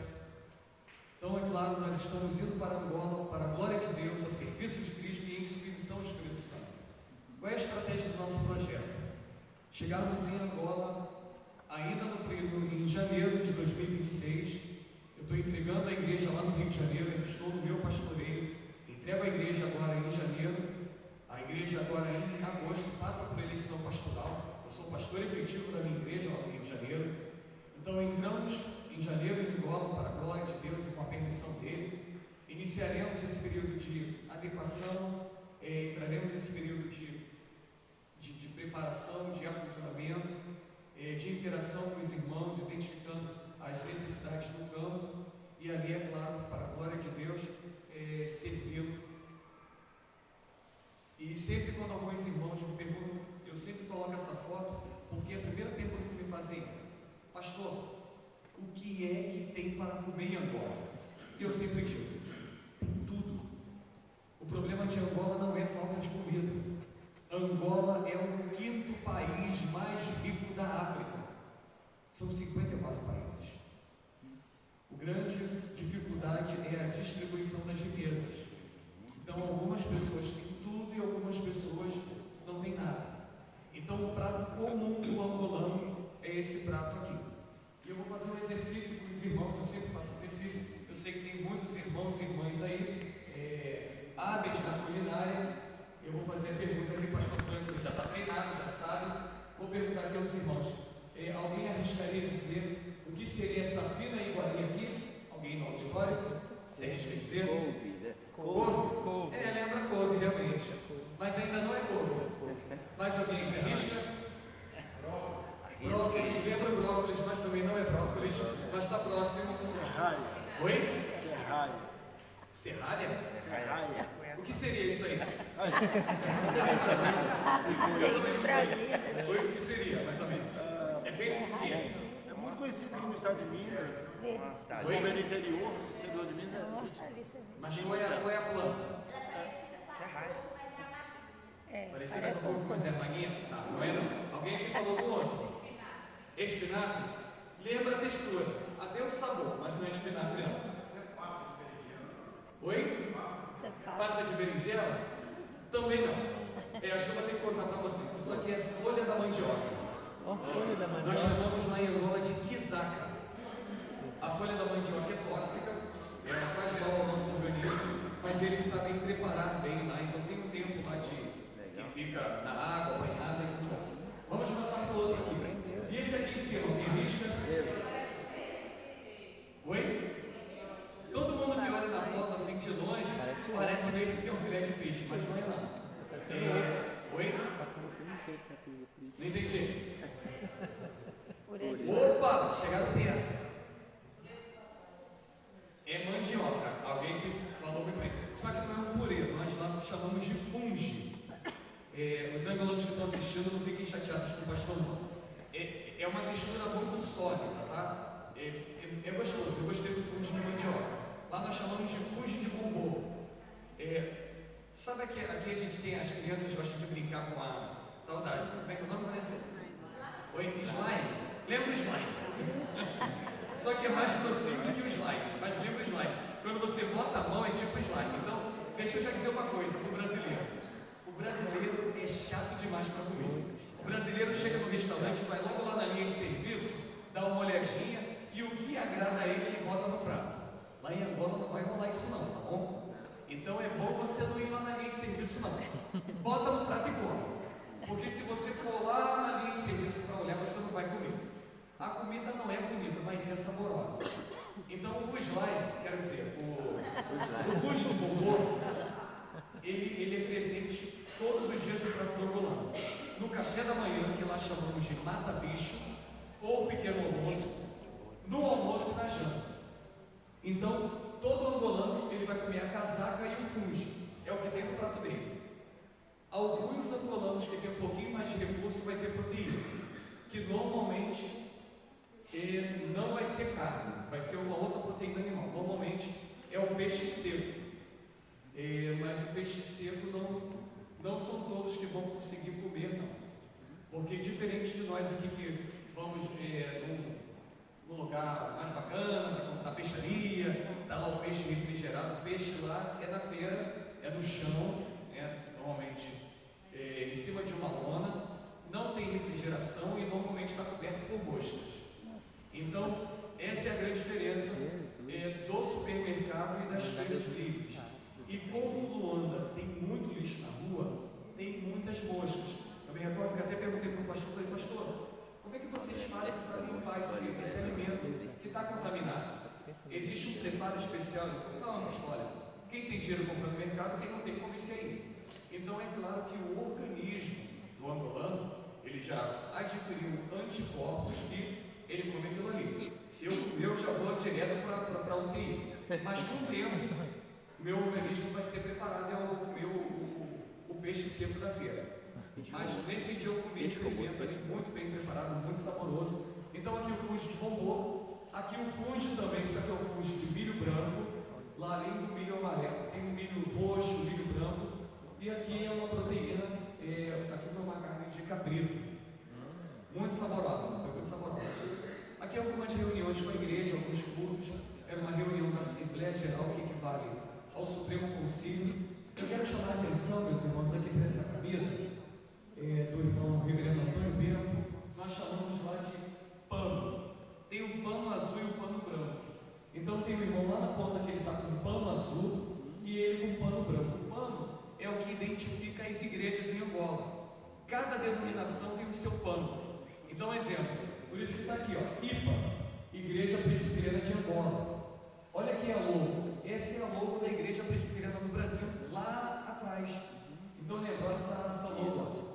Então, é claro, nós estamos indo para Angola, para a glória de Deus, a serviço de Cristo e em submissão ao Espírito Santo. Qual é a estratégia do nosso projeto? Chegarmos em Angola ainda em janeiro de 2026. Eu estou entregando a igreja lá no Rio de Janeiro, eu estou no meu pastoreio, entrego a igreja agora em janeiro. A igreja agora em agosto passa por eleição pastoral. Eu sou pastor efetivo da minha igreja lá no Rio de Janeiro. Então entramos em janeiro em Angola para a glória de Deus e com a permissão dele. Iniciaremos esse período de adequação, entraremos nesse período de preparação, de aculturamento, de interação com os irmãos, identificando as necessidades do campo e ali, é claro, para a glória de Deus, servindo. E sempre quando alguns irmãos me perguntam, eu sempre coloco essa foto, porque a primeira pergunta que me fazem: pastor, o que é que tem para comer em Angola? E eu sempre digo: tem tudo. O problema de Angola não é falta de comida. Angola é o 5º país mais rico da África. São 54 países. A grande dificuldade é a distribuição das riquezas. Então algumas pessoas têm tudo e algumas pessoas não têm nada. Então o prato comum do angolano é esse prato aqui. E eu vou fazer um exercício com os irmãos, eu sempre faço exercício. Eu sei que tem muitos irmãos e irmãs aí, hábeis na culinária. Eu vou fazer a pergunta aqui, o pastor Franklin já está treinado, já sabe. Vou perguntar aqui aos irmãos: alguém arriscaria dizer o que seria essa fina iguaria aqui? Alguém no auditório? Você arrisca dizer? Couve, né? Couve? Lembra couve, realmente. Mas ainda não é couve. Mais alguém se arrisca? Brócolis, lembra brócolis, mas também não é brócolis, mas está próximo. Serralho. Oi? Serralha. Serralha? Serralha. O que seria isso aí? Ai, Eu também não sei. Oi, o que seria, mais ou menos? É feito por quê? é muito conhecido aqui no estado de Minas. Tá. Oi? No interior de Minas é muito. Mas qual é a planta? Parecida parece com uma ervaninha? Tá, não é não. Alguém aqui falou do outro. Espinafre? Lembra a textura, até o sabor, mas não é espinafre não. Oi? Pasta de berinjela? Também não. Acho que eu vou ter que contar para vocês. Isso aqui é folha da mandioca. Folha da mandioca. Nós chamamos lá em Angola de quizaca. A folha da mandioca é tóxica, ela faz mal ao nosso organismo, mas eles sabem preparar bem lá, então tem um tempo lá que fica na água, banhada e tudo mais. Vamos passar para o outro aqui. E esse aqui em cima, tem risca? Oi? Todo mundo que olha na foto assim de longe, parece mesmo que é um filé de peixe, mas não é não. Oi? Não entendi. Opa, chegaram perto. É mandioca. Alguém que falou muito bem. Só que não é um purê, nós chamamos de fungi. Os angolanos que estão assistindo não fiquem chateados com o pastor não. É uma textura muito sólida, tá? É gostoso, eu gostei do fungi de mandioca. Lá nós chamamos de fungi de bombô. Sabe aqui a gente tem, as crianças gostam de brincar com a tal da, como é que é o nome, Vanessa? Oi, slime. Lembra o slime? Só que é mais grossinho que o slime, mas lembra o slime. Quando você bota a mão é tipo slime. Então, deixa eu já dizer uma coisa para o brasileiro. O brasileiro é chato demais para comer. O brasileiro chega no restaurante, vai logo lá na linha de serviço, dá uma olhadinha e o que agrada a ele, ele bota no prato. Lá em Angola não vai rolar isso não, tá bom? Então é bom você não ir lá na linha de serviço não. Bota no prato e come. Porque se você for lá na linha de serviço para olhar, você não vai comer. A comida não é comida, mas é saborosa. Então o slime, quero dizer, o fuji do bombô, ele é presente todos os dias no prato do angolano. No café da manhã, que lá chamamos de mata-bicho, ou pequeno almoço, no almoço e na janta. Então, todo angolano ele vai comer a casaca e o fungi, é o que tem no prato dele. Alguns angolanos que têm um pouquinho mais de recurso vai ter proteína, que normalmente não vai ser carne, vai ser uma outra proteína animal. Normalmente é o peixe seco, mas o peixe seco não são todos que vão conseguir comer, não. Porque diferente de nós aqui que vamos num lugar mais bacana, na peixaria, dá lá o peixe refrigerado, o peixe lá é na feira, é no chão, normalmente em cima de uma lona, não tem refrigeração e normalmente está coberto por moscas. Então, essa é a grande diferença do supermercado e das feiras livres. E como Luanda tem muito lixo na rua, tem muitas moscas. Eu me recordo que até perguntei para o pastor, falei, pastor, como é que vocês fazem para limpar esse alimento que está contaminado? Existe um preparo especial? Ele falou, não, pastor, olha, quem tem dinheiro comprando no mercado, quem não tem, come esse aí. Então é claro que o organismo do angolano, ele já adquiriu anticorpos que ele come aquilo ali. Se eu comer, eu já vou direto para a UTI. Mas com o tempo, meu organismo vai ser preparado e eu vou comer o peixe seco da feira. Mas nesse dia eu comi esse alimento ali muito bem preparado, muito saboroso. Então aqui o fungi de bombô, aqui o fungi também, isso aqui é o fungi de milho branco. Lá além do milho amarelo, tem o milho roxo, o milho branco. E aqui é uma proteína, aqui foi uma carne de cabrito. Muito saborosa, foi muito saborosa. Aqui algumas reuniões com a igreja, alguns cultos. Era uma reunião da Assembleia Geral que equivale ao Supremo Concílio. Eu quero chamar a atenção, meus irmãos, aqui para essa camisa do irmão reverendo Antônio Bento. Nós chamamos lá de pano. Tem o pano azul e o pano branco. Então tem o irmão lá na ponta que ele está com pano azul e ele com pano branco. O pano é o que identifica as igrejas em Angola. Cada denominação tem o seu pano. Então, exemplo, por isso que está aqui, ó, IPA, Igreja Presbiteriana de Angola. Olha aqui a logo. Essa é a logo da Igreja Presbiteriana do Brasil, lá atrás. Então, lembra essa logo,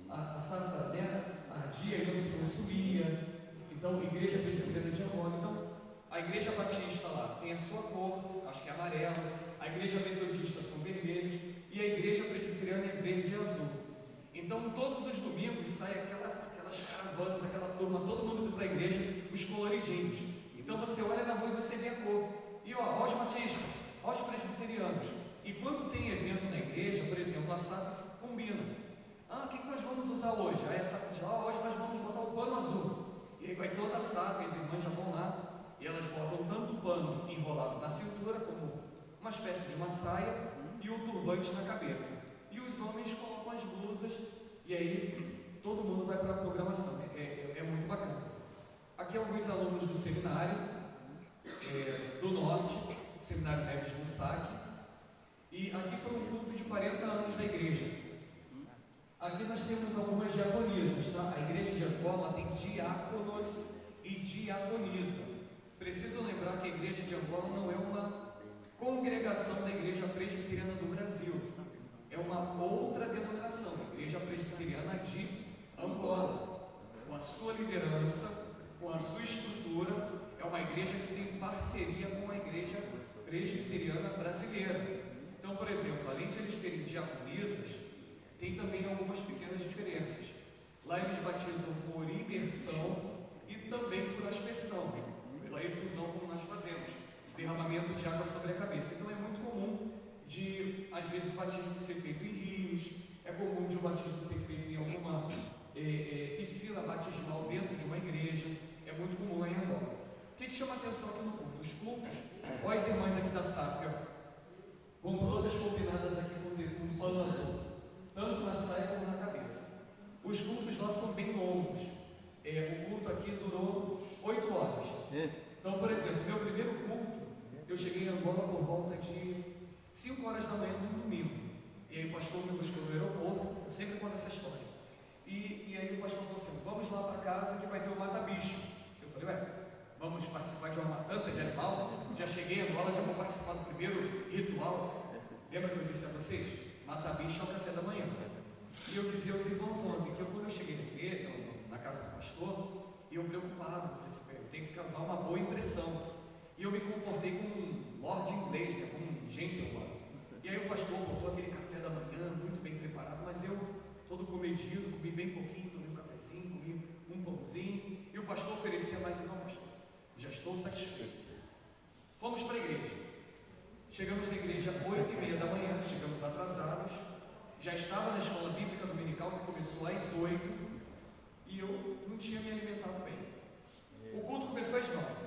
a sarça, né, ardia e não se consumia. Então, Igreja Presbiteriana de Angola. Então, A igreja batista lá tem a sua cor, acho que é amarelo, a igreja metodista são vermelhos e a igreja presbiteriana é verde e azul. Então todos os domingos saem aquelas caravanas, aquela turma, todo mundo indo para a igreja, os coloridinhos. Então você olha na rua e você vê a cor. E ó os batistas, ó os presbiterianos. E quando tem evento na igreja, por exemplo, a SAF combina. O que nós vamos usar hoje? Aí a SAF diz, hoje nós vamos botar o pano azul. E aí vai toda a SAF, as irmãs já vão lá. E elas botam tanto o pano enrolado na cintura, como uma espécie de uma saia, e o turbante na cabeça. E os homens colocam as blusas, e aí todo mundo vai para a programação. É muito bacana. Aqui alguns alunos do seminário do Norte, Seminário Neves do Saque, e aqui foi um culto de 40 anos da igreja. Aqui nós temos algumas diaconisas, tá? A igreja de Angola tem diáconos e diaconisa. Preciso lembrar que a igreja de Angola não é uma congregação da igreja presbiteriana do Brasil, é uma outra denominação, a igreja presbiteriana de Angola, com a sua liderança, com a sua estrutura, é uma igreja que tem parceria com a igreja presbiteriana brasileira. Então, por exemplo, além de eles terem diaconisas, tem também algumas pequenas diferenças. Lá eles batizam por imersão e também por aspersão, pela efusão como nós fazemos, derramamento de água sobre a cabeça. Então é muito comum de, às vezes, o batismo ser feito em rios, é comum de o batismo ser feito em alguma piscina batismal dentro de uma igreja, é muito comum lá em Angola. O que chama a atenção aqui no culto? Os cultos, olha as irmãs aqui da SAF, vão todas combinadas aqui com um pano azul, tanto na saia como na cabeça. Os cultos lá são bem longos. O culto aqui durou 8 horas. Então, por exemplo, meu primeiro culto, eu cheguei em Angola por volta de 5 horas da manhã no domingo. E aí o pastor me buscou no aeroporto, eu sempre conto essa história. E aí o pastor falou assim, vamos lá para casa que vai ter um mata-bicho. Eu falei, vamos participar de uma matança de animal? Já cheguei em Angola, já vou participar do primeiro ritual. Lembra que eu disse a vocês? Mata-bicho é o café da manhã. E eu dizia aos irmãos ontem, que quando eu cheguei na igreja, na casa do pastor, e eu preocupado, falei assim, eu tenho que causar uma boa impressão. E eu me comportei como um lord inglês, como um gentleman. E aí o pastor botou aquele café da manhã, muito bem preparado, mas eu, todo comedido, comi bem pouquinho, tomei um cafezinho, comi um pãozinho, e o pastor oferecia mais, não, pastor, já estou satisfeito. Fomos para a igreja. Chegamos na igreja às 8h30 da manhã, chegamos atrasados, já estava na escola bíblica dominical, que começou às 8h, e eu não tinha me alimentado bem. O culto começou às 9h.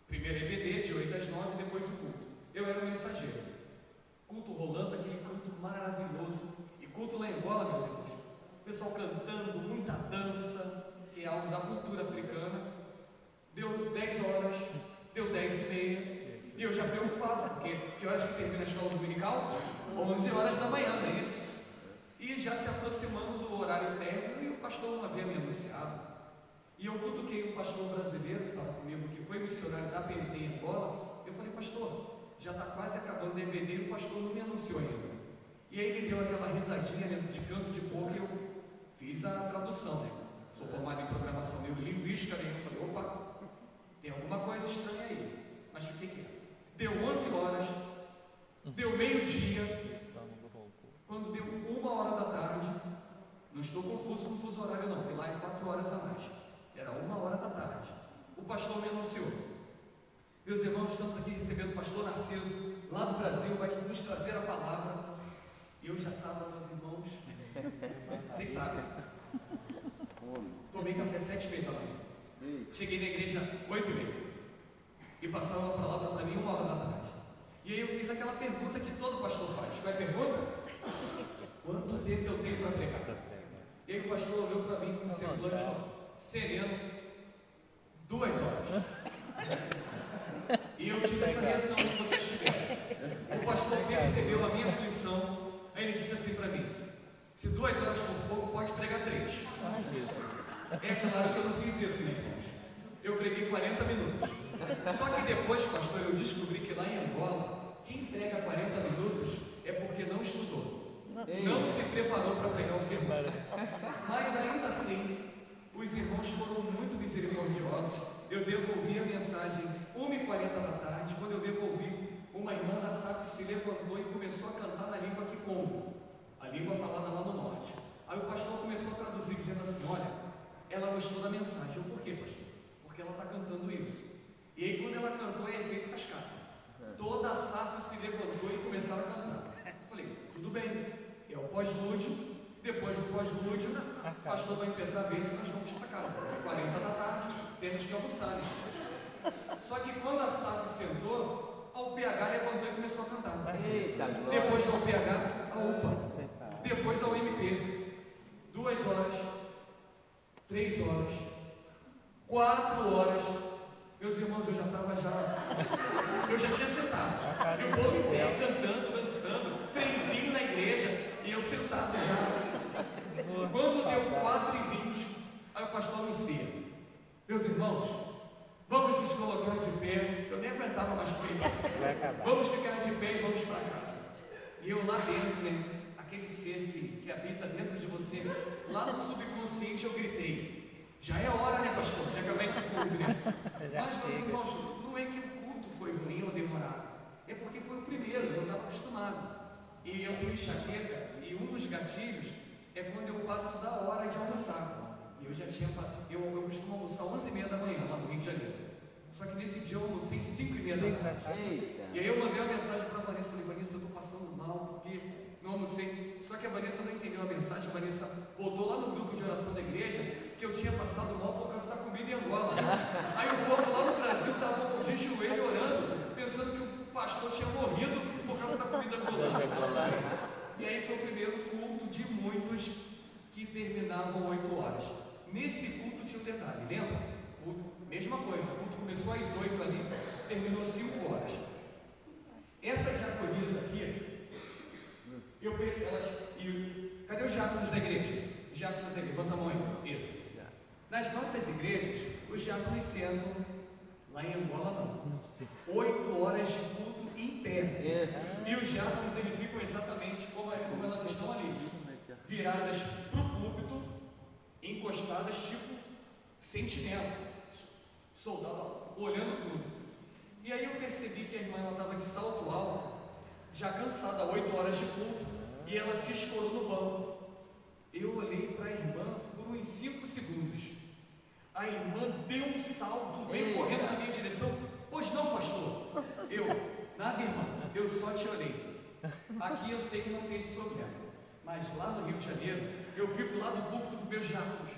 Primeiro EBD, de 8 às 9, depois o culto. Eu era o mensageiro. Culto rolando, aquele culto maravilhoso. E culto lá em Angola, meus irmãos. O pessoal cantando, muita dança, que é algo da cultura africana. Deu 10 horas, deu 10h30. E eu já preocupado, porque que horas que termina a escola dominical? 11 horas da manhã, não é isso? E já se aproximando do horário término, e o pastor não havia me anunciado. E eu cutuquei um pastor brasileiro que estava comigo, que foi missionário da PNT em Angola. Eu falei, pastor, já está quase acabando o DVD e o pastor não me anunciou ainda. E aí ele deu aquela risadinha de canto de boca e eu fiz a tradução, né? Sou formado em programação neurolinguística, né? Eu falei, opa, tem alguma coisa estranha aí. Mas fiquei quieto. Deu 11 horas, deu meio-dia, quando deu 1h da tarde, não estou confuso com o fuso horário não, porque lá é 4 horas a mais. Era 1h da tarde. O pastor me anunciou. Meus irmãos, estamos aqui recebendo o pastor Narciso, lá do Brasil, vai nos trazer a palavra. E eu já estava, meus irmãos, vocês sabem. Tomei café 7h30 da manhã. Cheguei na igreja 8h30. E passaram a palavra para mim 1h da tarde. E aí eu fiz aquela pergunta que todo pastor faz. Qual é a pergunta? Quanto tempo eu tenho para pregar? E aí o pastor olhou para mim com um semblante sereno, 2 horas. E eu tive essa reação que vocês tiveram. O pastor percebeu a minha aflição, aí ele disse assim para mim, se 2 horas for pouco, pode pregar 3. É claro que eu não fiz isso, meus irmãos. Eu preguei 40 minutos. Só que depois, pastor, eu descobri que lá em Angola, quem prega 40 minutos é porque não estudou. Não se preparou para pregar o sermão. Mas ainda assim, os irmãos foram muito misericordiosos. eu devolvi a mensagem 1h40 da tarde. Quando eu devolvi, uma irmã da SAF se levantou e começou a cantar na língua Kikongo, a língua falada lá no norte. Aí o pastor começou a traduzir, dizendo assim: olha, ela gostou da mensagem. Eu, por quê, pastor? Porque ela está cantando isso. E aí quando ela cantou, é efeito cascata. Toda a SAF se levantou e começaram a cantar. Eu falei, tudo bem, é o pós-lúdio. Depois do pós-lúdio, o pastor vai impetrar a bênção e nós vamos para casa. É 40 da tarde, temos que almoçar, né? Só que quando a SAF sentou, a UPH levantou e começou a cantar. Eita, Depois da UPH, a UPA. Depois a UMP. 2 horas, 3 horas, 4 horas. Meus irmãos, eu já tinha sentado. E o povo em pé, cantando, dançando, trenzinho na igreja, e eu sentado já. Quando deu 4h20, aí o pastor anuncia: meus irmãos, vamos nos colocar de pé. Eu nem aguentava mais pregar. Vamos ficar de pé e vamos para casa. E eu lá dentro, né, aquele ser que habita dentro de você, lá no subconsciente eu gritei: já é hora, né, pastor? Já acabei esse culto, né? Mas, meus irmãos, não é que o culto foi ruim ou demorado, é porque foi o primeiro, eu estava acostumado. E eu tenho enxaqueca, e um dos gatilhos é quando eu passo da hora de almoçar. E eu já tinha, eu costumo almoçar 11h30 da manhã, lá no Rio de Janeiro. Só que nesse dia eu almocei 5h30 da tarde. E aí eu mandei uma mensagem para a Vanessa, eu falei: Vanessa, eu estou passando mal, porque não almocei. Só que a Vanessa não entendeu a mensagem. A Vanessa botou lá no grupo de oração da igreja que eu tinha passado mal por causa da comida em Angola. Aí o povo lá no Brasil estava de joelho orando, pensando que o pastor tinha morrido por causa da comida angolana. E aí foi o primeiro culto de muitos que terminavam 8 horas. Nesse culto tinha um detalhe, lembra? Mesma coisa, o culto começou às 8 ali, terminou 5 horas. Essa diaconisa aqui, eu peguei elas. Cadê os diáconos da igreja? Os diáconos da igreja, levanta a mão aí. Isso. Nas nossas igrejas, os diáconos sentam, lá em Angola não. 8 horas de culto em pé. E os diáconos, eles ficam exatamente como elas estão ali, viradas para o púlpito, encostadas tipo sentinela, soldado, olhando tudo. E aí eu percebi que a irmã estava de salto alto, já cansada, 8 horas de culto, e ela se escorou no banco. Eu olhei para a irmã por uns 5 segundos. A irmã deu um salto, veio correndo na minha direção. Pois não, pastor? Eu, nada, irmã, eu só te olhei. Aqui eu sei que não tem esse problema, mas lá no Rio de Janeiro, eu fico lá do púlpito com meus diáconos,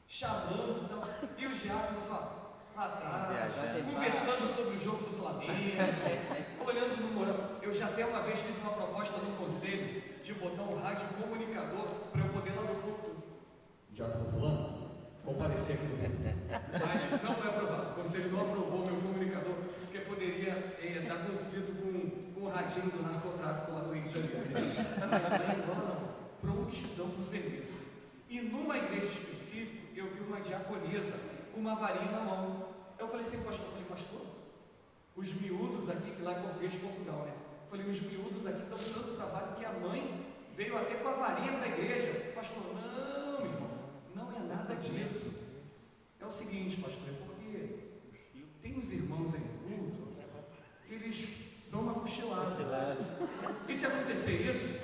chamando e tal, e os diáconos lá atrás, conversando sobre o jogo do Flamengo, olhando no mural. Eu já até uma vez fiz uma proposta no conselho de botar um rádio comunicador para eu poder lá no púlpito. Diácono fulano, comparecer aqui no púlpito. Mas não foi aprovado. O conselho não aprovou meu comunicador, porque poderia dar conflito com o radinho do narcotráfico lá no Rio de Janeiro. Mas lá em Angola não. Prontidão para o serviço. E numa igreja específica, eu vi uma diaconisa com uma varinha na mão. Eu falei assim, pastor, pastor, os miúdos aqui, que lá é português de Portugal, né? Eu falei, os miúdos aqui estão dando trabalho que a mãe veio até com a varinha para a igreja. Pastor, não, meu irmão, não é nada disso. É o seguinte, pastor, é porque tem uns irmãos aí no culto que eles dão uma cochilada. E se acontecer isso,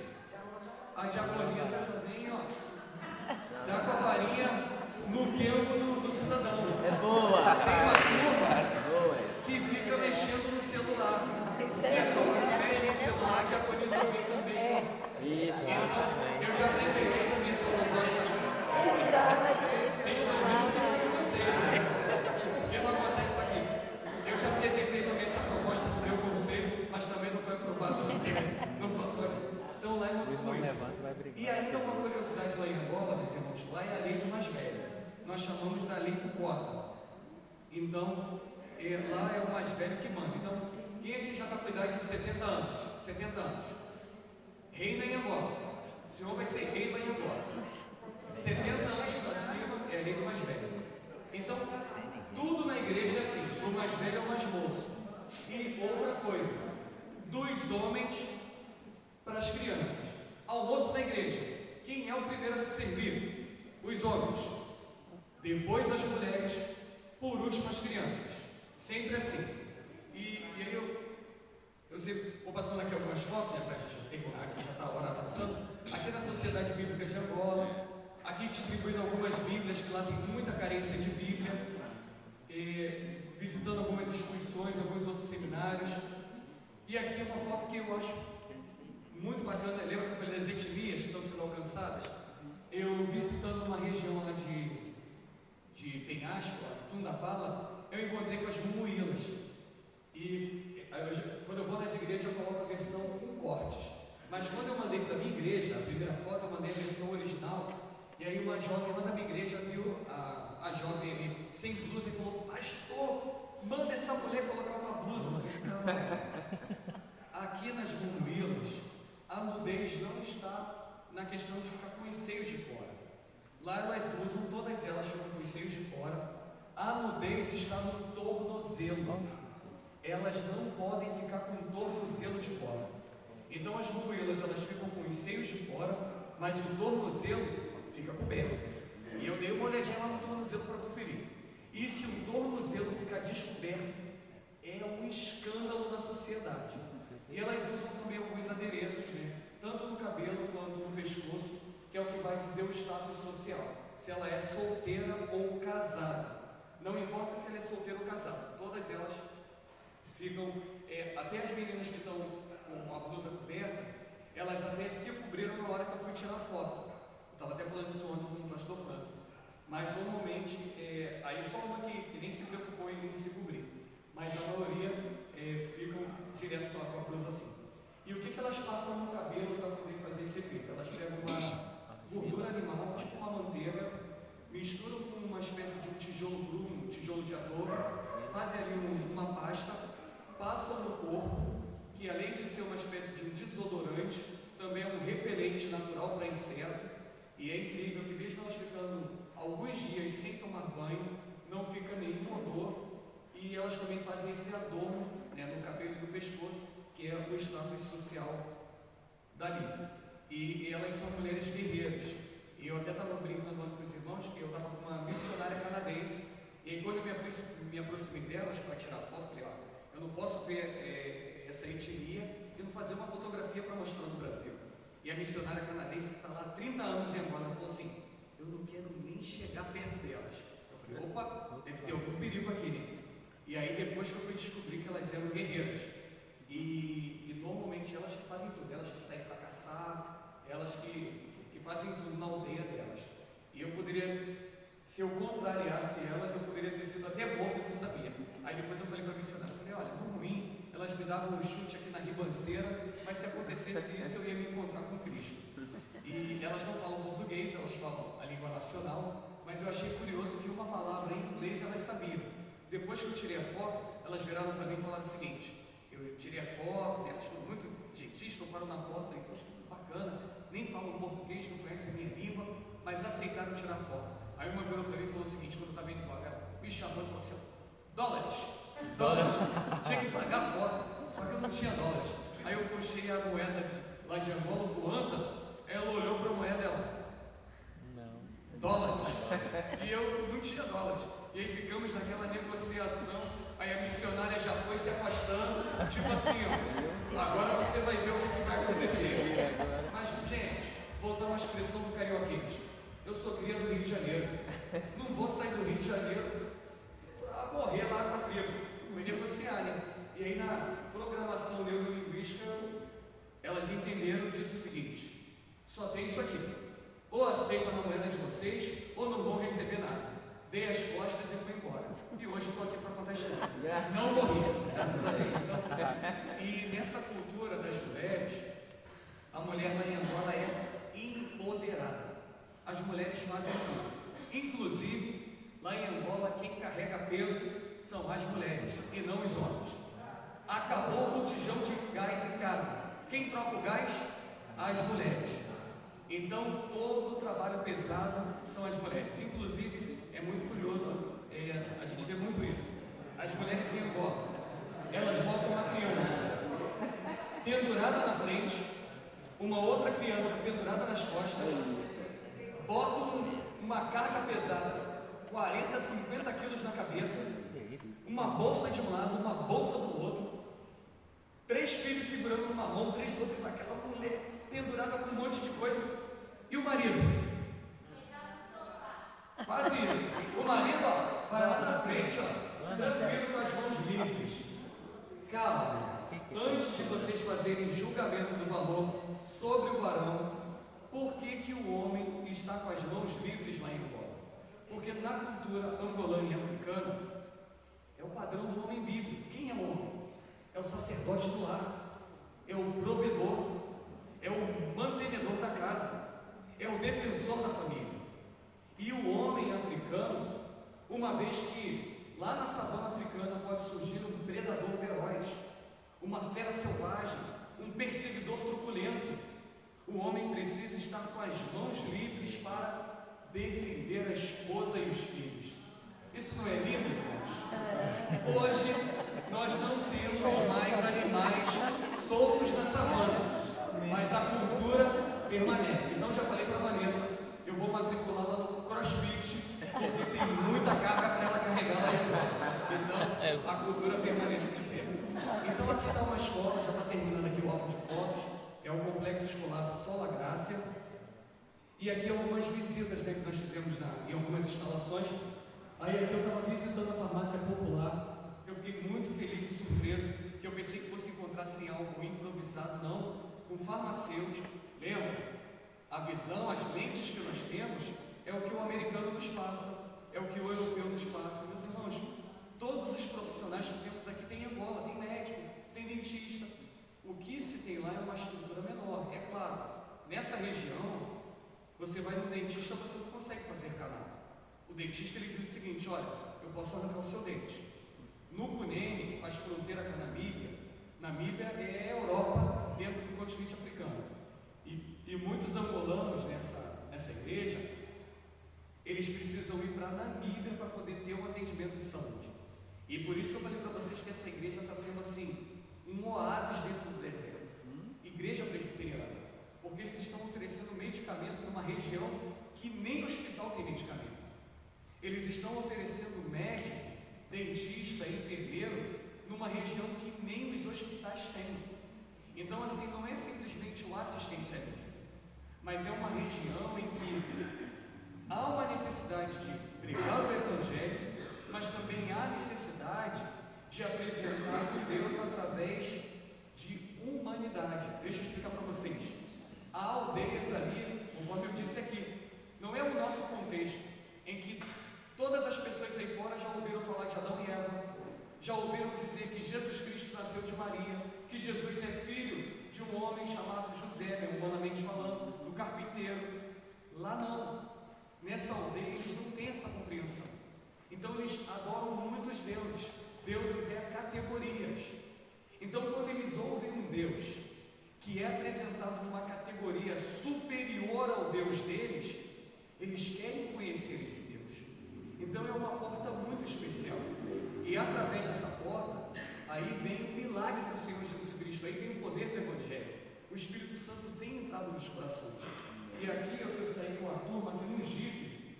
a diaconisa já vem, ó, dá com a varinha no quengo do cidadão. É boa. Tem uma turma que fica mexendo no celular. E a turma que mexe no celular, a diaconisa vem também. Isso. Eu já apresentei também essa proposta. Vocês estão ouvindo com vocês, né? Porque não acontece isso aqui. Eu já apresentei também essa proposta para o meu conselho, mas também não foi aprovado, não passou aqui. Então lá é muito ruim. E ainda uma curiosidade lá em Angola, meus irmãos, lá é a lei do mais velho. Nós chamamos da lei do cota. Então, lá é o mais velho que manda. Então, quem aqui já está com idade de 70 anos? 70 anos. Reina em Angola. O senhor vai ser rei lá em Angola. 70 anos para cima é a lei do mais velho. Então, tudo na igreja é assim: o mais velho é o mais moço. E outra coisa, dos homens para as crianças. Almoço na igreja. Quem é o primeiro a se servir? Os homens. Depois as mulheres Por último, as crianças. Sempre assim. E aí eu vou passando aqui algumas fotos, né, para a gente terminar, aqui já está a hora passando. Aqui na Sociedade Bíblica de Angola, aqui distribuindo algumas Bíblias, que lá tem muita carência de Bíblia, visitando algumas instituições, alguns outros seminários. E aqui uma foto que eu acho muito bacana. Lembra que eu falei das etnias que estão sendo alcançadas? Eu visitando uma região lá de Penhasco, Tundavala, eu encontrei com as Mumuílas. E quando eu vou nas igrejas eu coloco a versão com cortes. Mas quando eu mandei para a minha igreja, a primeira foto eu mandei a versão original. E aí uma jovem lá da minha igreja viu a jovem ali sem blusa e falou: pastor, manda essa mulher colocar uma blusa. Eu falei: não. Aqui nas Mumuílas, a nudez não está na questão de ficar com os seios de fora. Lá elas usam, todas elas ficam com os seios de fora. A nudez está no tornozelo. Elas não podem ficar com o tornozelo de fora. Então as Mumuílas, elas ficam com os seios de fora, mas o tornozelo fica coberto. E eu dei uma olhadinha lá no tornozelo para conferir. E se o tornozelo ficar descoberto, é um escândalo na sociedade. E elas usam também alguns adereços, né? Tanto no cabelo quanto no pescoço, que é o que vai dizer o status social, se ela é solteira ou casada. Não importa se ela é solteira ou casada, todas elas ficam, até as meninas que estão com a blusa coberta, elas até se cobriram na hora que eu fui tirar foto. Eu estava até falando isso ontem com o pastor Franco. Mas normalmente, aí só uma que nem se preocupou em se cobrir. Mas a maioria ficam direto com a blusa assim. E o que elas passam no cabelo para poder fazer esse efeito? Elas pegam uma gordura animal, tipo uma manteiga, misturam com uma espécie de um tijolo cru, um tijolo de adobo, fazem ali uma pasta, passam no corpo, que além de ser uma espécie de um desodorante, também é um repelente natural para inseto. E é incrível que mesmo elas ficando alguns dias sem tomar banho, não fica nenhum odor. E elas também fazem esse adorno, né, no cabelo e no pescoço, que é o status social dali. E elas são mulheres guerreiras. E eu até estava brincando com os irmãos que eu estava com uma missionária canadense. E aí quando eu me aproximei delas para tirar foto, falei: ó, eu não posso ver essa etnia e não fazer uma fotografia para mostrar no Brasil. E a missionária canadense, que está lá há 30 anos em Angola, ela falou assim: eu não quero nem chegar perto delas. Eu falei: opa, deve ter algum perigo aqui, né? E aí depois que eu fui descobrir que elas eram guerreiras. E normalmente elas que fazem tudo, elas que saem para caçar, elas que fazem tudo na aldeia delas. E eu poderia, se eu contrariasse elas, eu poderia ter sido até morto e não sabia. Aí depois eu falei para a missionária, falei: olha, no ruim, elas me davam um chute aqui na ribanceira, mas se acontecesse isso, eu ia me encontrar com Cristo. E elas não falam português, elas falam a língua nacional, mas eu achei curioso que uma palavra em inglês elas sabiam. Depois que eu tirei a foto, elas viraram para mim e falaram o seguinte: eu tirei a foto, elas foram muito gentis, tomaram na foto, falei: poxa, tudo bacana, nem falam português, não conhecem a minha língua, mas aceitaram tirar foto. Aí uma virou para mim e falou o seguinte, quando eu estava indo embora, ela me chamou e falou assim: dólares, tinha que pagar a foto, só que eu não tinha dólares. Aí eu puxei a moeda lá de Angola, o Kwanza, ela olhou para a moeda dela: dólares, e eu não tinha dólares. E aí ficamos naquela negociação, aí a missionária já foi se afastando, tipo assim, ó, agora você vai ver o que vai acontecer. Mas, gente, vou usar uma expressão do carioquês: eu sou cria do Rio de Janeiro, não vou sair do Rio de Janeiro para morrer lá com a tribo, fui negociar, né? E aí na programação neurolinguística, elas entenderam, disse o seguinte: só tem isso aqui, ou aceitam a moeda de vocês, ou não vão receber nada. Dei as costas e fui embora. E hoje estou aqui para contar a história. Não morri, graças a Deus. Então, e nessa cultura das mulheres, a mulher lá em Angola é empoderada. As mulheres fazem tudo. Inclusive, lá em Angola, quem carrega peso são as mulheres e não os homens. Acabou o botijão de gás em casa. Quem troca o gás? As mulheres. Então, todo o trabalho pesado são as mulheres. Inclusive, é muito curioso, a gente vê muito isso. As mulheres em Angola, elas botam uma criança pendurada na frente, uma outra criança pendurada nas costas, botam uma carga pesada 40, 50 quilos na cabeça, uma bolsa de um lado, uma bolsa do outro, 3 filhos segurando numa mão, 3 do outro, e aquela mulher pendurada com um monte de coisa. E o marido? Quase isso. O marido, ó, vai lá na frente, ó, tranquilo, com as mãos livres. Calma. Antes de vocês fazerem julgamento do valor sobre o varão, por que o homem está com as mãos livres lá em Angola? Porque na cultura angolana e africana, é o padrão do homem bíblico. Quem é o homem? É o sacerdote do lar, é o provedor, é o mantenedor da casa, é o defensor da família. E o homem africano, uma vez que lá na savana africana pode surgir um predador feroz, uma fera selvagem, um perseguidor truculento, o homem precisa estar com as mãos livres para defender a esposa e os filhos. Isso não é lindo, irmãos? Hoje nós não temos mais animais soltos na savana, mas a cultura permanece. Então já falei para a Vanessa, eu vou matriculá-la no CrossFit, porque tem muita carga para ela carregar lá dentro. Então a cultura permanece de pé. Então aqui está uma escola, já está terminando aqui o álbum de fotos, é o Complexo Escolar Sola Grácia. E aqui algumas visitas, né, que nós fizemos em algumas instalações. Aí aqui eu estava visitando a farmácia popular, eu fiquei muito feliz e surpreso, que eu pensei que fosse encontrar assim algo improvisado, não, com farmacêutico. Lembra? A visão, as lentes que nós temos, é o que o americano nos passa, é o que o europeu nos passa. Meus irmãos, todos os profissionais que temos aqui tem Angola, tem médico, tem dentista. O que se tem lá é uma estrutura menor, é claro. Nessa região, você vai no dentista, você não consegue fazer canal. O dentista ele diz o seguinte: olha, eu posso arrancar o seu dente. No Cunene, que faz fronteira com a Namíbia é a Europa dentro do continente africano. E muitos angolanos nessa igreja, eles precisam ir para a Namíbia para poder ter um atendimento de saúde. E por isso que eu falei para vocês que essa igreja está sendo assim, um oásis dentro do deserto. Igreja presbiteriana. Porque eles estão oferecendo medicamento numa região que nem hospital tem medicamento. Eles estão oferecendo médico, dentista, enfermeiro, numa região que nem os hospitais têm. Então assim, não é simplesmente o assistencialismo, mas é uma região em que há uma necessidade de pregar o Evangelho, mas também há necessidade de apresentar o Deus através de humanidade. Deixa eu explicar para vocês. Há aldeias ali, conforme eu disse aqui, não é o nosso contexto, em que todas as pessoas aí fora já ouviram falar de Adão e Eva, já ouviram dizer que Jesus Cristo nasceu de Maria, que Jesus é filho de um homem chamado José, humanamente falando, do carpinteiro. Lá não. Nessa aldeia eles não têm essa compreensão. Então eles adoram muitos deuses. Deuses é categorias. Então quando eles ouvem um Deus que é apresentado numa categoria superior ao Deus deles, eles querem conhecer esse Deus. Então é uma porta muito especial. E através dessa porta, aí vem o milagre do Senhor Jesus Cristo, aí vem o poder do Evangelho. O Espírito Santo tem entrado nos corações. E aqui eu saí com a turma aqui no Jipe,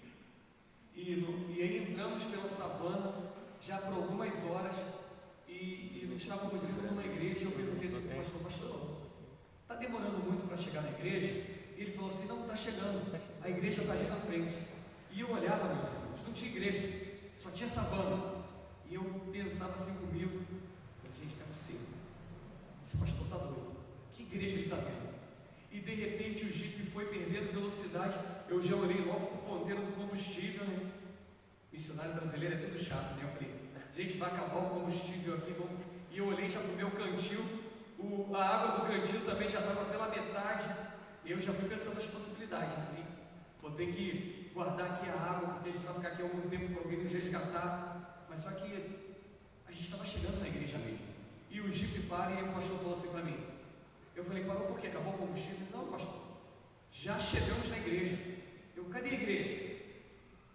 e aí entramos pela savana, já por algumas horas, e estávamos indo numa igreja. Eu perguntei assim para o pastor, está demorando muito para chegar na igreja? E ele falou assim: não, está chegando, a igreja está ali na frente. E eu olhava, meus irmãos, não tinha igreja, só tinha savana. E eu pensava assim comigo: gente, não é possível, esse pastor está doido, que igreja ele está vendo? E de repente o Jeep foi perdendo velocidade. Eu já olhei logo para o ponteiro do combustível, né? Missionário brasileiro é tudo chato, né? Eu falei: gente, vai acabar o combustível aqui, vamos. E eu olhei já para o meu cantil, a água do cantil também já estava pela metade. E eu já fui pensando nas possibilidades. Eu falei: vou ter que guardar aqui a água, porque a gente vai ficar aqui algum tempo para alguém nos resgatar. Mas só que a gente estava chegando na igreja mesmo. E o Jeep para, e o pastor falou assim para mim. Eu falei: parou por quê? Acabou o combustível? Não, pastor, já chegamos na igreja. Eu: cadê a igreja?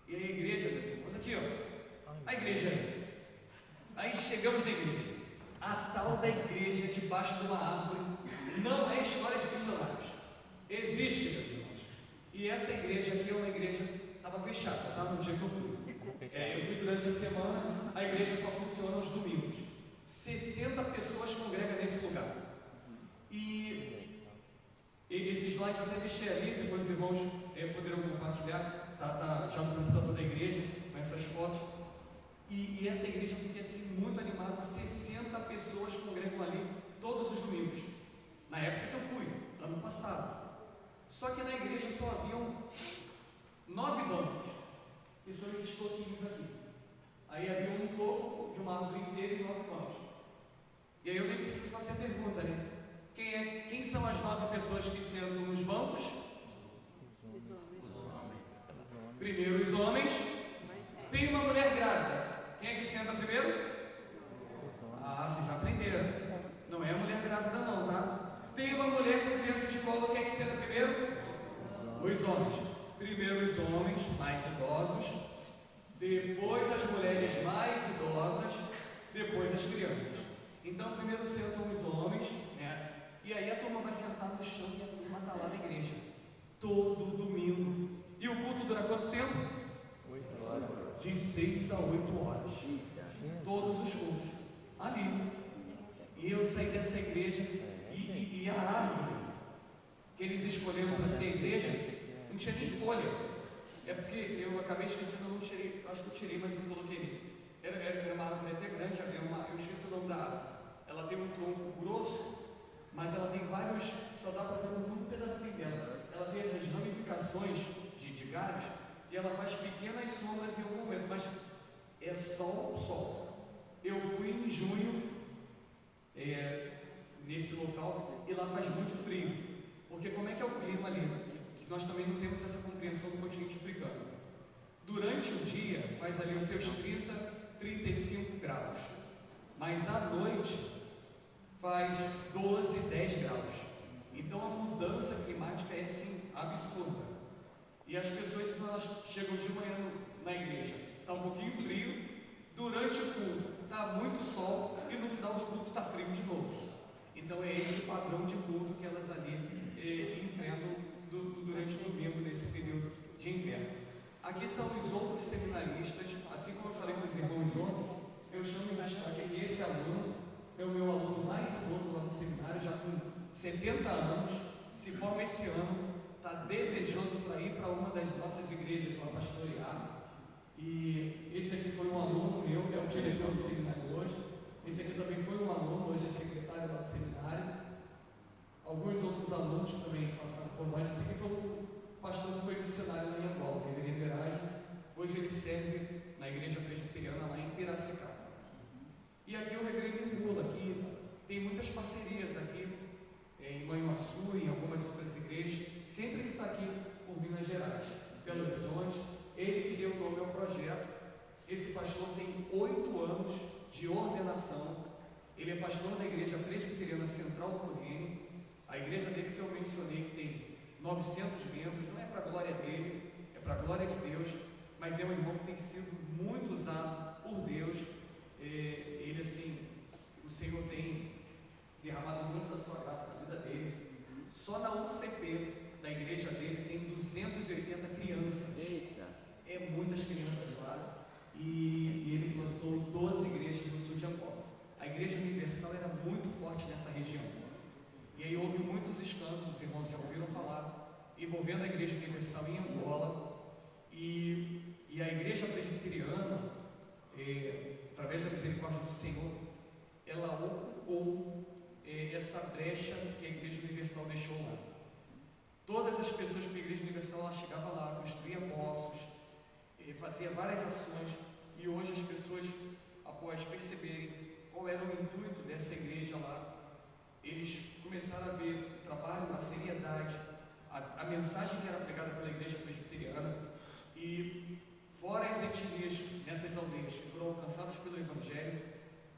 E a igreja, meus irmãos, aqui ó, a igreja aí. Aí chegamos na igreja. A tal da igreja debaixo de uma árvore não é história de missionários. Existe, meus irmãos. E essa igreja aqui é uma igreja, estava fechada, tá? No dia que eu fui. Eu fui durante a semana, a igreja só funciona aos domingos. 60 pessoas congregam nesse lugar. E esse slide eu até deixei ali, depois os irmãos poderão compartilhar, tá já no computador da igreja, com essas fotos. E essa igreja eu fiquei assim muito animado, 60 pessoas congregam ali todos os domingos. Na época que eu fui, ano passado. Só que na igreja só haviam 9 bancos, que são esses toquinhos aqui. Aí havia um toco de uma árvore inteira e 9 bancos. E aí eu nem preciso fazer a pergunta, né? Quem são as 9 pessoas que sentam nos bancos? Primeiro os homens. Tem uma mulher grávida. Quem é que senta primeiro? Vocês já aprenderam. Não é a mulher grávida não, tá? Tem uma mulher com criança de colo. Quem é que senta primeiro? Os homens. Primeiro os homens mais idosos, depois as mulheres mais idosas, depois as crianças. Então primeiro sentam os homens, né? E aí a turma vai sentar no chão e a turma está lá na igreja todo domingo. E o culto dura quanto tempo? 8 horas. De 6 a 8 horas. Todos os cultos. Ali. E eu saí dessa igreja e a árvore que eles escolheram para ser a igreja não tinha nem folha. É porque eu acabei esquecendo, eu não tirei, acho que eu tirei, mas não coloquei ali. Era uma árvore até grande, eu esqueci o nome da árvore. Ela tem um tronco grosso, mas ela tem vários, só dá para ver um pedacinho dela. Ela tem essas ramificações de galhos e ela faz pequenas sombras em algum momento, mas é só o sol. Eu fui em junho nesse local e lá faz muito frio, porque como é que é o clima ali? Que nós também não temos essa compreensão do continente africano. Durante o dia faz ali os seus 30, 35 graus, mas à noite faz 12, 10 graus. Então a mudança climática é assim absurda. E as pessoas, quando elas chegam de manhã na igreja, está um pouquinho frio, durante o culto está muito sol e no final do culto está frio de novo. Então é esse padrão de culto que elas ali enfrentam durante o domingo, nesse período de inverno. Aqui são os outros seminaristas, assim como eu falei com os irmãos ontem, eu chamo de destaque aqui esse aluno, é o meu aluno mais idoso lá no seminário, já com 70 anos, se forma esse ano, está desejoso para ir para uma das nossas igrejas lá pastorear. E esse aqui foi um aluno meu, que é o diretor do seminário hoje. Esse aqui também foi um aluno, hoje é secretário lá do seminário. Alguns outros alunos que também passaram por nós. Esse aqui foi o pastor que foi missionário lá em Angola, o reverendo Erasmo. Hoje ele serve na igreja presbiteriana lá em Piracicaba. E aqui o reverendo Lula, aqui tem muitas parcerias aqui em Manhuaçu, em algumas outras igrejas. Sempre que está aqui por Minas Gerais, Belo Horizonte, ele que deu o nome ao projeto. Esse pastor tem 8 anos de ordenação. Ele é pastor da igreja presbiteriana central do Corrêne. A igreja dele que eu mencionei, que tem 900 membros, não é para a glória dele, é para a glória de Deus, mas é um irmão que tem sido muito usado por Deus. Ele, assim, o Senhor tem derramado muito da sua graça na vida dele. Só na UCP da igreja dele tem 280 crianças. É muitas crianças lá. E ele plantou 12 igrejas no sul de Angola. A Igreja Universal era muito forte nessa região. E aí houve muitos escândalos, os irmãos já ouviram falar, envolvendo a Igreja Universal em Angola. E a Igreja Presbiteriana, através da misericórdia do Senhor, ela ocupou essa brecha que a Igreja Universal deixou lá. Todas as pessoas que a Igreja Universal ela chegava lá, construía poços, fazia várias ações, e hoje as pessoas, após perceberem qual era o intuito dessa igreja lá, eles começaram a ver o trabalho, a seriedade, a mensagem que era pregada pela igreja presbiteriana, e fora as etnias nessas aldeias que foram alcançadas pelo Evangelho,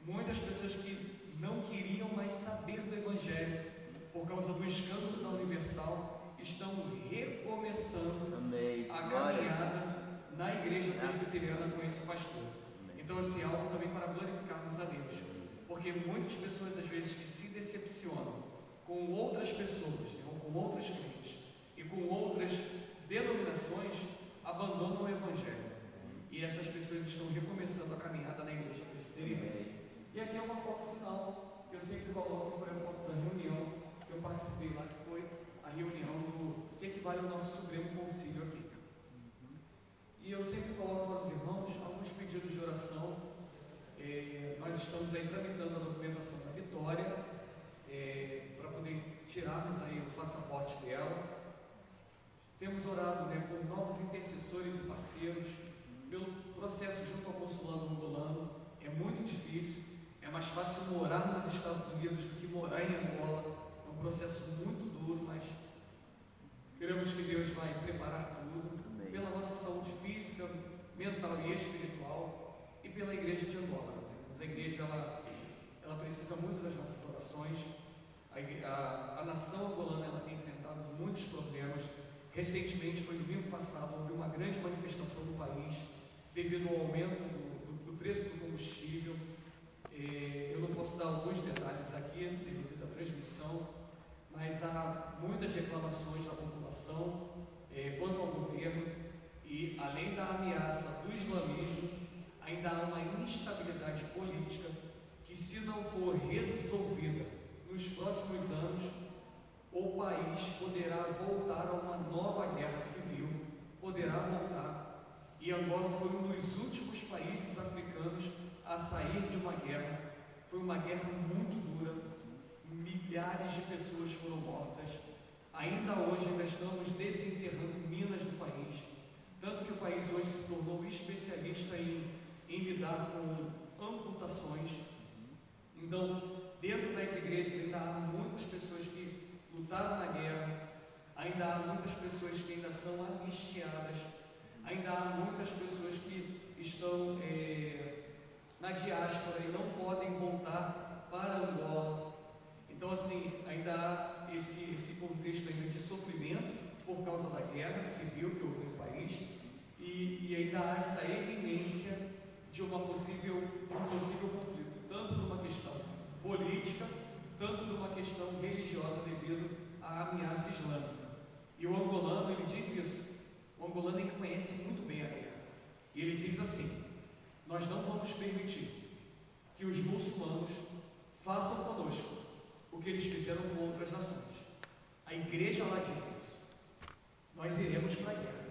muitas pessoas que não queriam mais saber do Evangelho por causa do escândalo da Universal estão recomeçando a caminhada na igreja presbiteriana com esse pastor. Então, assim, algo também para glorificarmos a Deus, porque muitas pessoas às vezes que se decepcionam com outras pessoas, com outros crentes e com outras denominações, abandonam o Evangelho. e essas pessoas estão recomeçando a caminhada na igreja presbiteriana. E aqui é uma foto final, que eu sempre coloco, que foi a foto da reunião que eu participei lá, que foi a reunião do que equivale ao nosso Supremo Concílio aqui. E eu sempre coloco para os irmãos alguns pedidos de oração. Nós estamos aí tramitando a documentação da Vitória, para poder tirarmos aí o passaporte dela. Temos orado, por novos intercessores e parceiros, pelo processo junto ao consulado angolano. É muito difícil, é mais fácil morar nos Estados Unidos do que morar em Angola. É um processo muito duro, mas queremos que Deus vai preparar tudo, pela nossa saúde física, mental e espiritual, e pela igreja de Angola, meus irmãos. A igreja, ela precisa muito das nossas orações. A nação angolana, ela tem enfrentado muitos problemas. Recentemente, foi no domingo passado, houve uma grande manifestação no país, devido ao aumento do preço do combustível. Eu não posso dar alguns detalhes aqui, devido à transmissão, mas há muitas reclamações da população quanto ao governo, e além da ameaça do islamismo, ainda há uma instabilidade política que, se não for resolvida nos próximos anos, o país poderá voltar a uma nova guerra civil, poderá voltar, e Angola foi um dos últimos países africanos a sair de uma guerra. Foi uma guerra muito dura, milhares de pessoas foram mortas. Ainda hoje estamos desenterrando minas do país, tanto que o país hoje se tornou especialista em lidar com amputações. Então, dentro das igrejas ainda há muitas pessoas que lutaram na guerra, ainda há muitas pessoas que ainda são anistiadas, ainda há muitas pessoas que estão na diáspora e não podem voltar para Angola. Então, assim, ainda há esse contexto ainda de sofrimento por causa da guerra civil que houve no país, e ainda há essa eminência de um possível conflito, tanto numa questão política, tanto numa questão religiosa devido à ameaça islâmica. E o angolano, ele diz isso. O angolano, ele conhece muito bem a guerra. E ele diz assim: nós não vamos permitir que os muçulmanos façam conosco o que eles fizeram com outras nações. A igreja lá diz isso. Nós iremos para a guerra.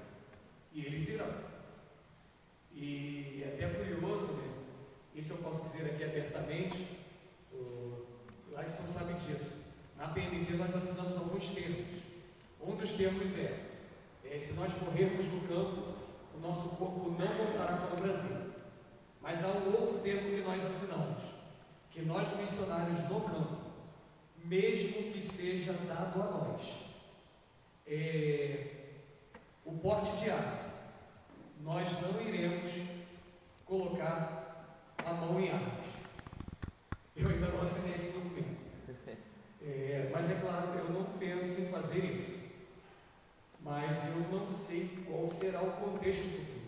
E eles irão. E é até curioso, isso eu posso dizer aqui abertamente, o Laison sabe disso. Na PND nós assinamos alguns termos. Um dos termos se nós morrermos no campo, o nosso corpo não voltará para o Brasil. Mas há um outro termo que nós assinamos, que nós, missionários no campo, mesmo que seja dado a nós o porte de arma, nós não iremos colocar a mão em armas. Eu ainda não assinei esse documento. Mas é claro, eu não penso em fazer isso. Mas eu não sei qual será o contexto futuro.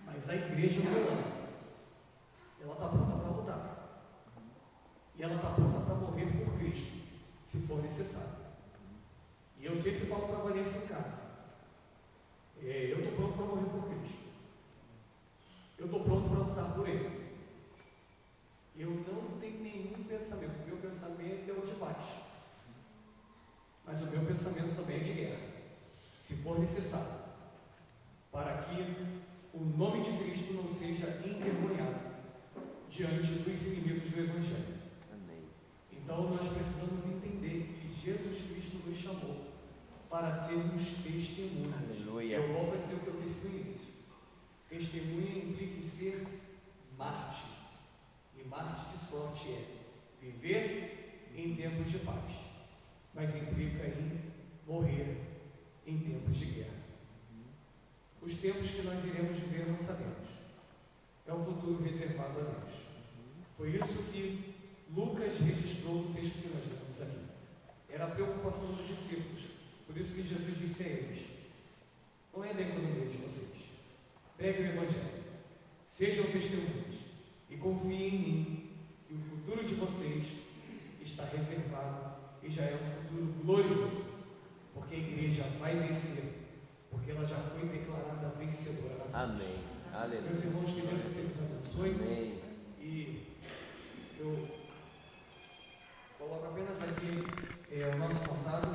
Mas a igreja angolana, ela está pronta para lutar. E ela está pronta para morrer por Cristo, se for necessário. E eu sempre falo para a Valência em casa: eu estou pronto para morrer por Cristo. Eu estou pronto para lutar por Ele. Eu não tenho nenhum pensamento. O meu pensamento é o de baixo. Mas o meu pensamento também é de guerra, se for necessário, para que o nome de Cristo não seja envergonhado diante dos inimigos do Evangelho. Amém. Então nós precisamos entender que Jesus Cristo nos chamou para sermos testemunhas. Aleluia. Eu volto a dizer o que eu disse no início: testemunha implica em ser mártir, e mártir de sorte é viver em tempos de paz, mas implica em morrer em tempos de guerra. Os tempos que nós iremos viver não sabemos. É o futuro reservado a Deus. Foi isso que Lucas registrou no texto que nós temos aqui. Era a preocupação dos discípulos. Por isso que Jesus disse a eles: não é da economia de vocês. Preguem o Evangelho, sejam testemunhas e confiem em mim, que o futuro de vocês está reservado e já é um futuro glorioso, porque a igreja vai vencer, porque porque ela já foi declarada vencedora. Amém. Aleluia. Meus irmãos, que Deus assim nos abençoe. Amém. E eu coloco apenas aqui o nosso contato.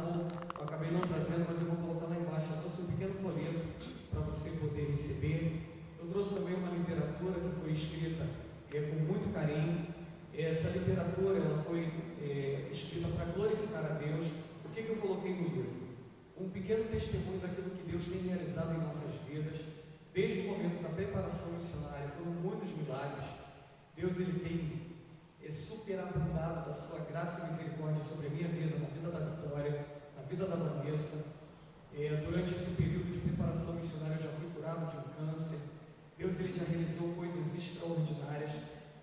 Eu acabei não trazendo, mas eu vou colocar lá embaixo. Eu trouxe um pequeno folheto para você poder receber. Eu trouxe também uma literatura que foi escrita com muito carinho. Essa literatura ela foi escrita para glorificar a Deus. O que eu coloquei no livro? Um pequeno testemunho daquilo que Deus tem realizado em nossas vidas, desde o momento da preparação missionária. Foram muitos milagres. Deus ele tem superabundado da sua graça e misericórdia sobre a minha vida, na vida da Vitória, na vida da Vanessa. Durante esse período de preparação missionária eu já fui curado de um câncer. Deus ele já realizou coisas extraordinárias.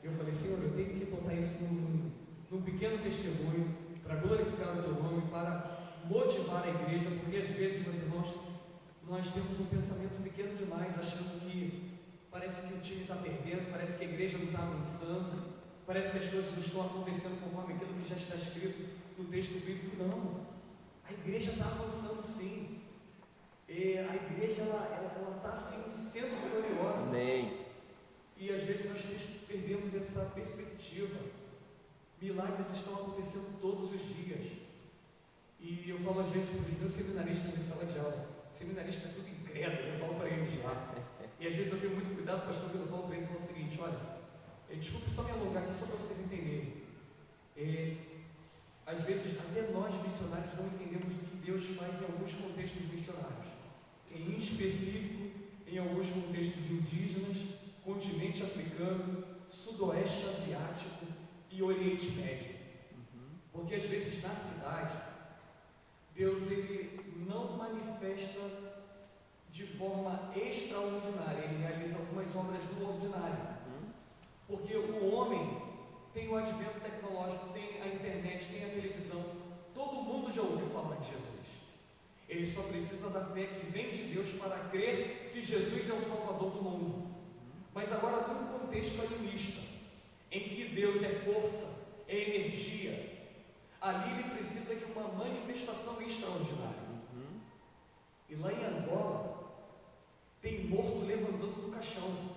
Eu falei, Senhor, eu tenho que botar isso num pequeno testemunho para glorificar o Teu nome, para motivar a igreja, porque às vezes, meus irmãos, nós temos um pensamento pequeno demais, achando que parece que o time está perdendo, parece que a igreja não está avançando, parece que as coisas não estão acontecendo conforme aquilo que já está escrito no texto bíblico. Não, a igreja está avançando sim, a igreja ela está sim sendo vitoriosa. Amém. E às vezes nós perdemos essa perspectiva. Milagres estão acontecendo todos os dias. E eu falo às vezes para os meus seminaristas em sala de aula, seminarista é tudo incrédulo, eu falo para eles lá. E às vezes eu tenho muito cuidado, pastor, quando eu falo para eles, eu falo o seguinte: olha, desculpe só me alongar aqui, só para vocês entenderem. Às vezes até nós missionários não entendemos o que Deus faz em alguns contextos missionários, em específico em alguns contextos indígenas, continente africano, sudoeste asiático e Oriente Médio. Porque às vezes na cidade Deus ele não manifesta de forma extraordinária, ele realiza algumas obras no ordinário. Porque o homem tem o advento tecnológico, tem a internet, tem a televisão, todo mundo já ouviu falar de Jesus. Ele só precisa da fé que vem de Deus para crer que Jesus é o Salvador do mundo. Mas agora num contexto animista, em que Deus é força, é energia, ali ele precisa de uma manifestação extraordinária. E lá em Angola tem morto levantando do caixão.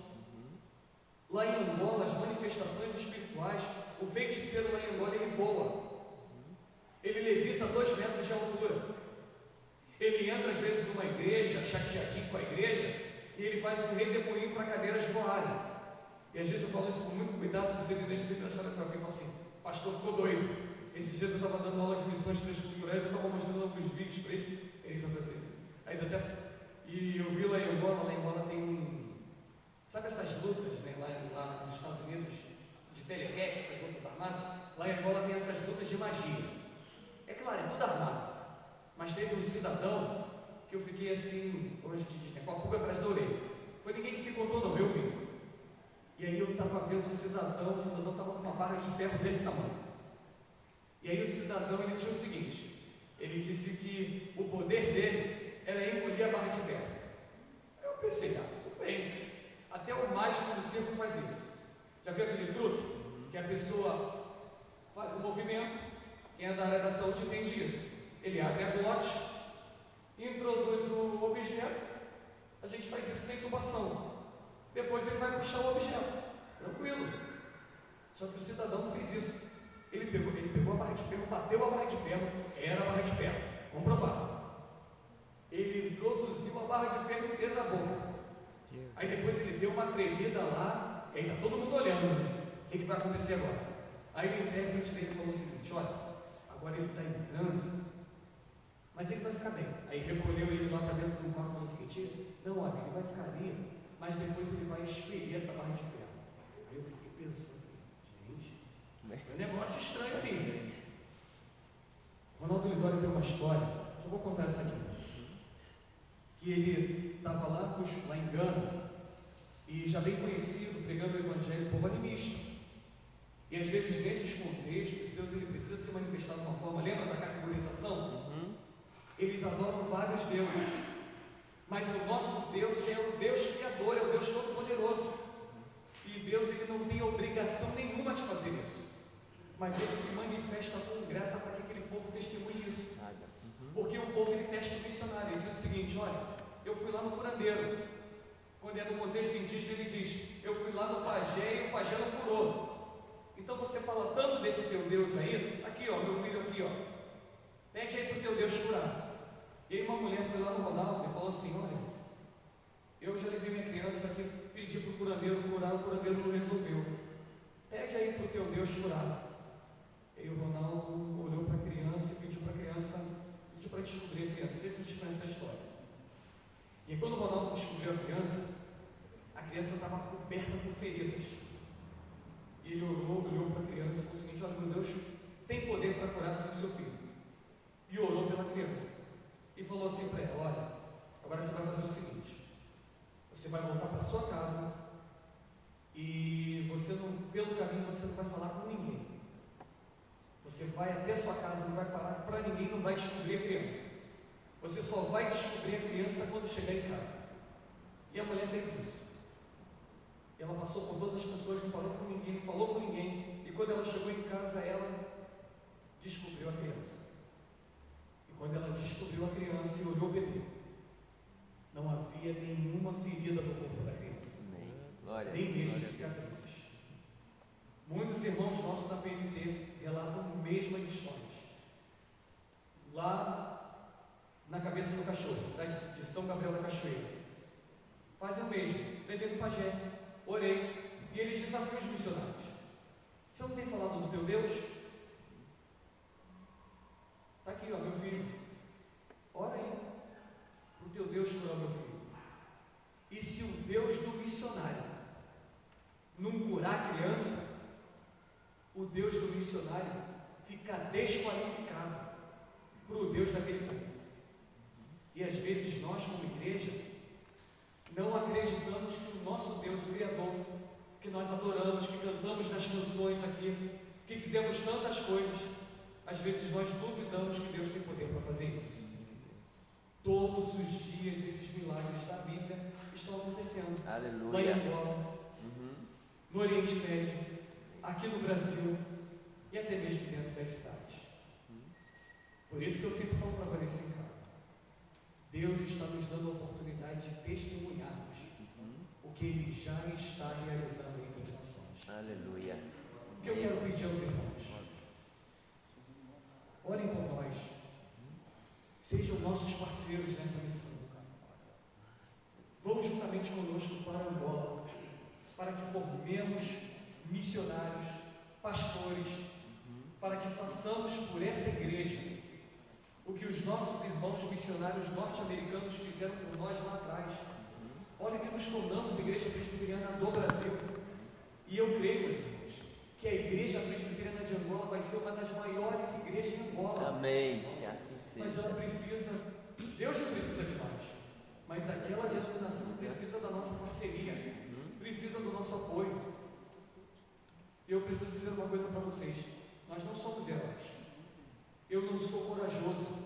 Lá em Angola as manifestações espirituais, o feiticeiro lá em Angola ele voa, ele levita 2 metros de altura, ele entra às vezes numa igreja, chateadinho com a igreja, e ele faz um redemoinho para cadeiras voarem. E às vezes eu falo isso com muito cuidado, porque você deixa sempre achar para mim e fala assim: pastor, ficou doido. Esses dias eu estava dando aula de missões transculturais, eu estava mostrando alguns vídeos para eles são franceses. Aí até, e eu vi lá em Angola tem sabe essas lutas, né, lá nos Estados Unidos, de teleguete, essas lutas armadas? Lá em Angola tem essas lutas de magia. É claro, é tudo armado. Mas teve um cidadão que eu fiquei assim, como a gente diz, com a pulga atrás da orelha. Foi ninguém que me contou não, eu vi. E aí eu estava vendo o cidadão estava com uma barra de ferro desse tamanho. E aí o cidadão ele tinha o seguinte, ele disse que o poder dele era engolir a barra de ferro. Aí eu pensei, tudo bem, até o mágico do circo faz isso. Já viu aquele truque? Que a pessoa faz um movimento, quem é da área da saúde entende isso. Ele abre a glote, introduz o objeto, a gente faz isso sem intubação. Depois ele vai puxar o objeto, tranquilo. Só que o cidadão fez isso. Ele pegou a barra de ferro, bateu a barra de ferro, era a barra de ferro, comprovado. Ele introduziu a barra de ferro dentro da boca. Aí depois ele deu uma tremida lá, e aí está todo mundo olhando, né? O que vai acontecer agora? Aí o intérprete dele falou o seguinte: olha, agora ele está em transe, mas ele vai ficar bem. Aí recolheu ele lá para dentro do quarto e falou o seguinte: não, olha, ele vai ficar ali, mas depois ele vai expelir essa barra de ferro. Aí eu fiquei pensando, gente, é um negócio estranho ali. Ronaldo Lidório tem uma história, só vou contar essa aqui. Que ele estava lá em Gana, e já bem conhecido, pregando o evangelho, povo animista. E às vezes nesses contextos, Deus ele precisa ser manifestado de uma forma, lembra da categorização? Eles adoram vários deuses, mas o nosso Deus é o Deus Criador, é o Deus Todo-Poderoso. E Deus ele não tem obrigação nenhuma de fazer isso, mas ele se manifesta com graça para que aquele povo testemunhe isso. Porque o povo ele testa o missionário, ele diz o seguinte: olha, eu fui lá no curandeiro. Quando é no contexto indígena, ele diz: eu fui lá no pajé e o pajé não curou. Então você fala tanto desse teu Deus aí, aqui ó, meu filho aqui ó, pede aí para o teu Deus curar. E aí uma mulher foi lá no Ronaldo e falou assim: olha, eu já levei minha criança aqui, pedi para o curandeiro curar, o curandeiro não resolveu. Pede aí para o teu Deus curar. E aí o Ronaldo olhou para a criança e pediu para a criança, pediu para descobrir a criança, se vocês conhecem essa história. E aí, quando o Ronaldo descobriu a criança estava coberta por feridas. E ele olhou para a criança e falou o seguinte: olha, meu Deus tem poder para curar sim o seu filho. E orou pela criança. E falou assim para ela: olha, agora você vai fazer o seguinte, você vai voltar para sua casa e você não, pelo caminho você não vai falar com ninguém. Você vai até sua casa, não vai parar para ninguém, não vai descobrir a criança. Você só vai descobrir a criança quando chegar em casa. E a mulher fez isso. E ela passou por todas as pessoas, não falou com ninguém, não falou com ninguém. E quando ela chegou em casa, ela descobriu a criança. E quando ela descobriu a criança e olhou o bebê, não havia nenhuma ferida no corpo da criança. Glória. Nem mesmo cicatrizes. Muitos irmãos nossos da PNT relatam mesmas histórias. Lá na Cabeça do Cachorro, cidade de São Gabriel da Cachoeira, fazem o mesmo. Levei no pajé, orei, e eles desafiam os missionários: você não tem falado do teu Deus? Está aqui ó, meu filho, ora aí para o teu Deus curar meu filho. E se o Deus do missionário não curar a criança, o Deus do missionário fica desqualificado para o Deus daquele povo. E às vezes nós, como igreja, não acreditamos que o nosso Deus, o Criador, que nós adoramos, que cantamos nas canções aqui, que dizemos tantas coisas, às vezes nós duvidamos que Deus tem poder para fazer isso. Todos os dias esses milagres da Bíblia estão acontecendo. Aleluia. Lá em Angola, no Oriente Médio, aqui no Brasil e até mesmo dentro das cidades. Por isso que eu sempre falo para a Vanessa em casa: Deus está nos dando a oportunidade de testemunharmos o que Ele já está realizando entre as nações. Aleluia. O que eu quero pedir aos irmãos: orem por nós, sejam nossos parceiros nessa missão. Vão juntamente conosco para Angola, para que formemos missionários, pastores, para que façamos por essa igreja o que os nossos irmãos missionários norte-americanos fizeram por nós lá atrás. Olha que nos tornamos Igreja Presbiteriana do Brasil. E eu creio, meus irmãos, que a Igreja Presbiteriana de Angola vai ser uma das maiores igrejas em Angola. Amém. Que assim Mas seja. ela precisa, Deus não precisa de nós, mas aquela denominação precisa da nossa parceria, precisa do nosso apoio. E eu preciso dizer uma coisa para vocês: nós não somos heróis. Eu não sou corajoso.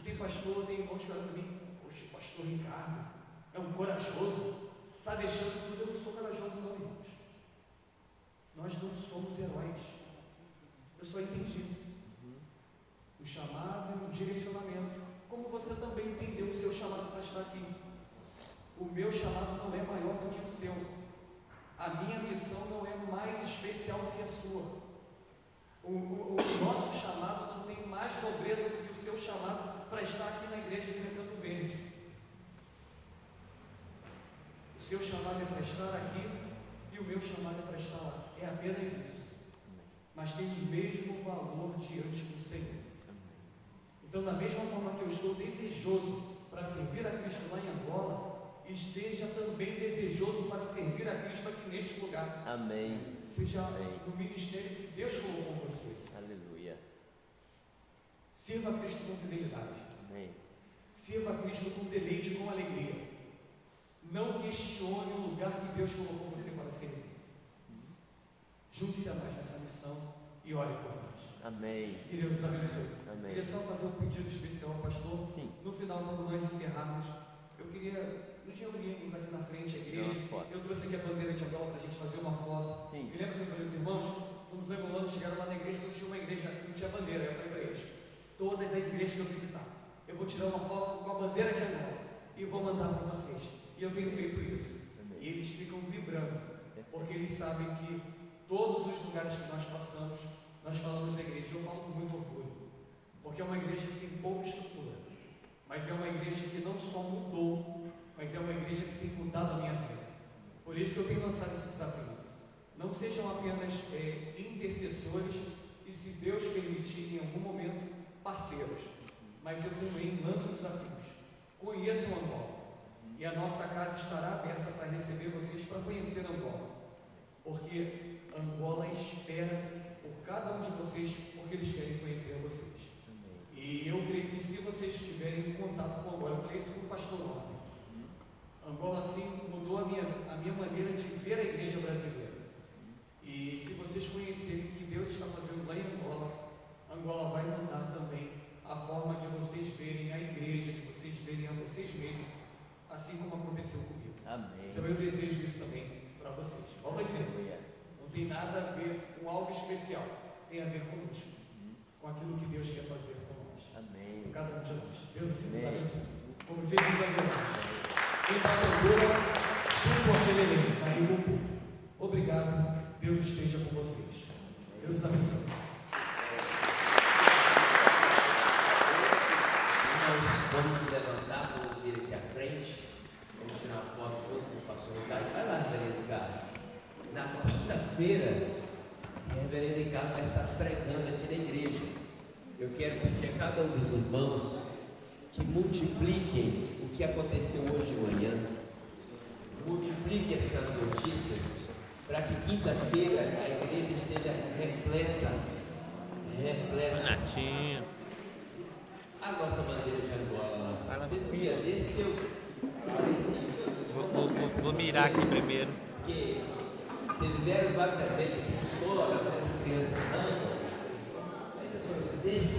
Tem pastor, tem irmãos que olham para mim: poxa, o pastor Ricardo é um corajoso, está deixando tudo. Eu não sou corajoso não, irmãos. Nós não somos heróis. Eu só entendi o chamado e o direcionamento, como você também entendeu o seu chamado para estar aqui. O meu chamado não é maior do que o seu. A minha missão não é mais especial do que a sua. O nosso chamado não tem mais nobreza do que o seu chamado para estar aqui na igreja de Recanto Verde. O seu chamado é para estar aqui e o meu chamado é para estar lá. É apenas isso. Mas tem o mesmo valor diante do Senhor. Então, da mesma forma que eu estou desejoso para servir a Cristo lá em Angola, esteja também desejoso para servir a Cristo aqui neste lugar. Amém. Seja Amém. no ministério que Deus colocou você. Aleluia. Sirva a Cristo com fidelidade. Amém. Sirva a Cristo com deleite, com alegria. Não questione o lugar que Deus colocou você para servir. Junte-se a nós nessa missão e ore por nós. Amém. Que Deus os abençoe. Amém. Queria só fazer um pedido especial, pastor. Sim. No final, quando nós encerrarmos, eu queria nos reunirmos aqui na frente, a igreja. Uma foto. Eu trouxe aqui a bandeira de Angola para a gente fazer uma foto. Sim. E lembra que eu falei aos irmãos, quando os angolanos chegaram lá na igreja, não tinha uma igreja, não tinha bandeira. Eu falei para eles: todas as igrejas que eu visitar, eu vou tirar uma foto com a bandeira de Angola. e vou mandar para vocês. E eu tenho feito isso. E eles ficam vibrando, porque eles sabem que todos os lugares que nós passamos, nós falamos da igreja. Eu falo com muito orgulho, porque é uma igreja que tem pouca estrutura, mas é uma igreja que não só mudou, mas é uma igreja que tem mudado a minha vida. Por isso que eu tenho lançado esse desafio. Não sejam apenas intercessores e, se Deus permitir, em algum momento, parceiros, mas eu também lanço desafios. Conheçam Angola, e a nossa casa estará aberta para receber vocês, para conhecer Angola, porque Angola espera por cada um de vocês, porque eles querem conhecer vocês. E eu creio que, se vocês tiverem contato com Angola, eu falei isso com o pastor ontem, Angola assim mudou a minha maneira de ver a igreja brasileira. E se vocês conhecerem o que Deus está fazendo lá em Angola, Angola vai mudar também a forma de vocês verem a igreja, de vocês verem a vocês mesmos, assim como aconteceu comigo. Amém. Então eu desejo isso também para vocês. Volto a dizer, Aleluia. não tem nada a ver com algo especial, tem a ver conosco, com aquilo que Deus quer fazer com nós, Amém. com cada um de nós. Deus assim nos Amém. abençoe. Como diz os abençoe. Quem está procura, suporte na Rio. Obrigado. Deus esteja com vocês. Deus os abençoe. Nós vamos levantar, vamos vir aqui à frente, vamos tirar uma foto junto com o pastor Ricardo. Vai lá, reverendo Ricardo. Na quinta-feira, o reverendo Ricardo vai estar pregando aqui na igreja. Eu quero pedir a cada um dos irmãos que multipliquem o que aconteceu hoje de manhã, multipliquem essas notícias, para que quinta-feira a igreja esteja repleta. Natinho. A nossa bandeira de Angola lá. Teve um dia desse que eu pareci. Vou mirar aqui primeiro. Porque tiveram vários eventos aqui de escola, várias crianças andam. Aí, pessoal, você deixa